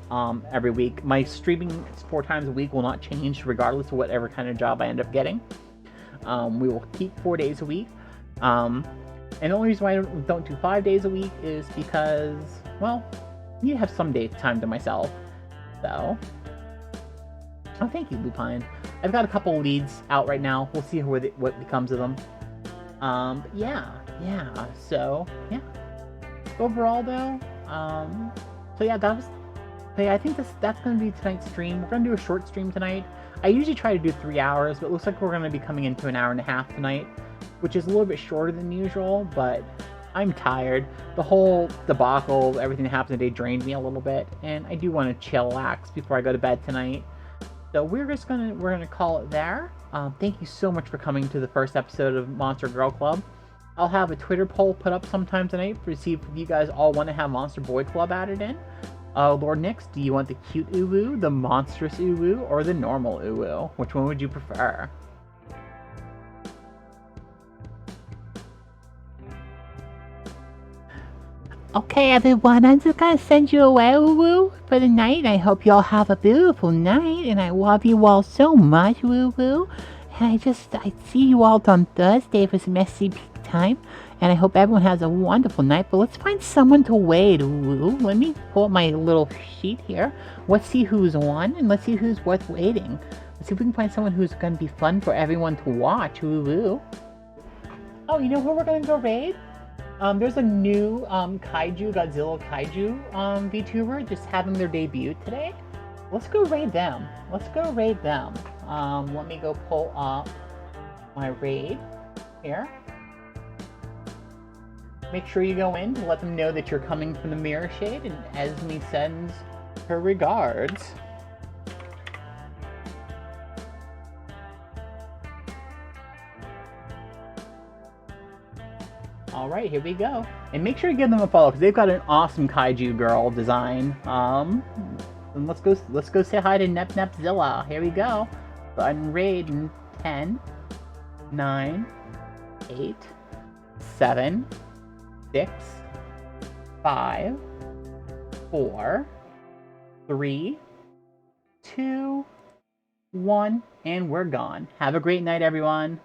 every week. My streaming 4 times a week will not change regardless of whatever kind of job I end up getting. We will keep 4 days a week. And the only reason why I don't do 5 days a week is because, well, I need to have some time to myself. So, oh, thank you, Lupine. I've got a couple leads out right now. We'll see what becomes of them. Yeah. So, yeah. Overall, though, so yeah, I think that's going to be tonight's stream. We're going to do a short stream tonight. I usually try to do 3 hours, but it looks like we're going to be coming into an hour and a half tonight, which is a little bit shorter than usual, but I'm tired. The whole debacle, everything that happened today drained me a little bit, and I do want to chillax before I go to bed tonight. So we're gonna call it there. Thank you so much for coming to the first episode of Monster Girl Club. I'll have a Twitter poll put up sometime tonight to see if you guys all want to have Monster Boy Club added in. Lord Nix, do you want the cute uwu, the monstrous uwu, or the normal uwu? Which one would you prefer? Okay, everyone, I'm just gonna send you away, uwu, for the night. I hope you all have a beautiful night, and I love you all so much, uwu. And I see you all on Thursday for some SCP time, and I hope everyone has a wonderful night. But let's find someone to wait, uwu. Let me pull up my little sheet here. Let's see who's on, and let's see who's worth waiting. Let's see if we can find someone who's gonna be fun for everyone to watch, uwu. Oh, you know who we're gonna go raid? There's a new Godzilla Kaiju VTuber just having their debut today. Let's go raid them. Let me go pull up my raid here. Make sure you go in to let them know that you're coming from the Mirror Shade, and Esme sends her regards. Alright, here we go. And make sure to give them a follow, because they've got an awesome Kaiju girl design. And let's go say hi to Nepzilla. Here we go. Button raid in 10, 9, 8, 7, 6, 5, 4, 3, 2, 1, and we're gone. Have a great night, everyone.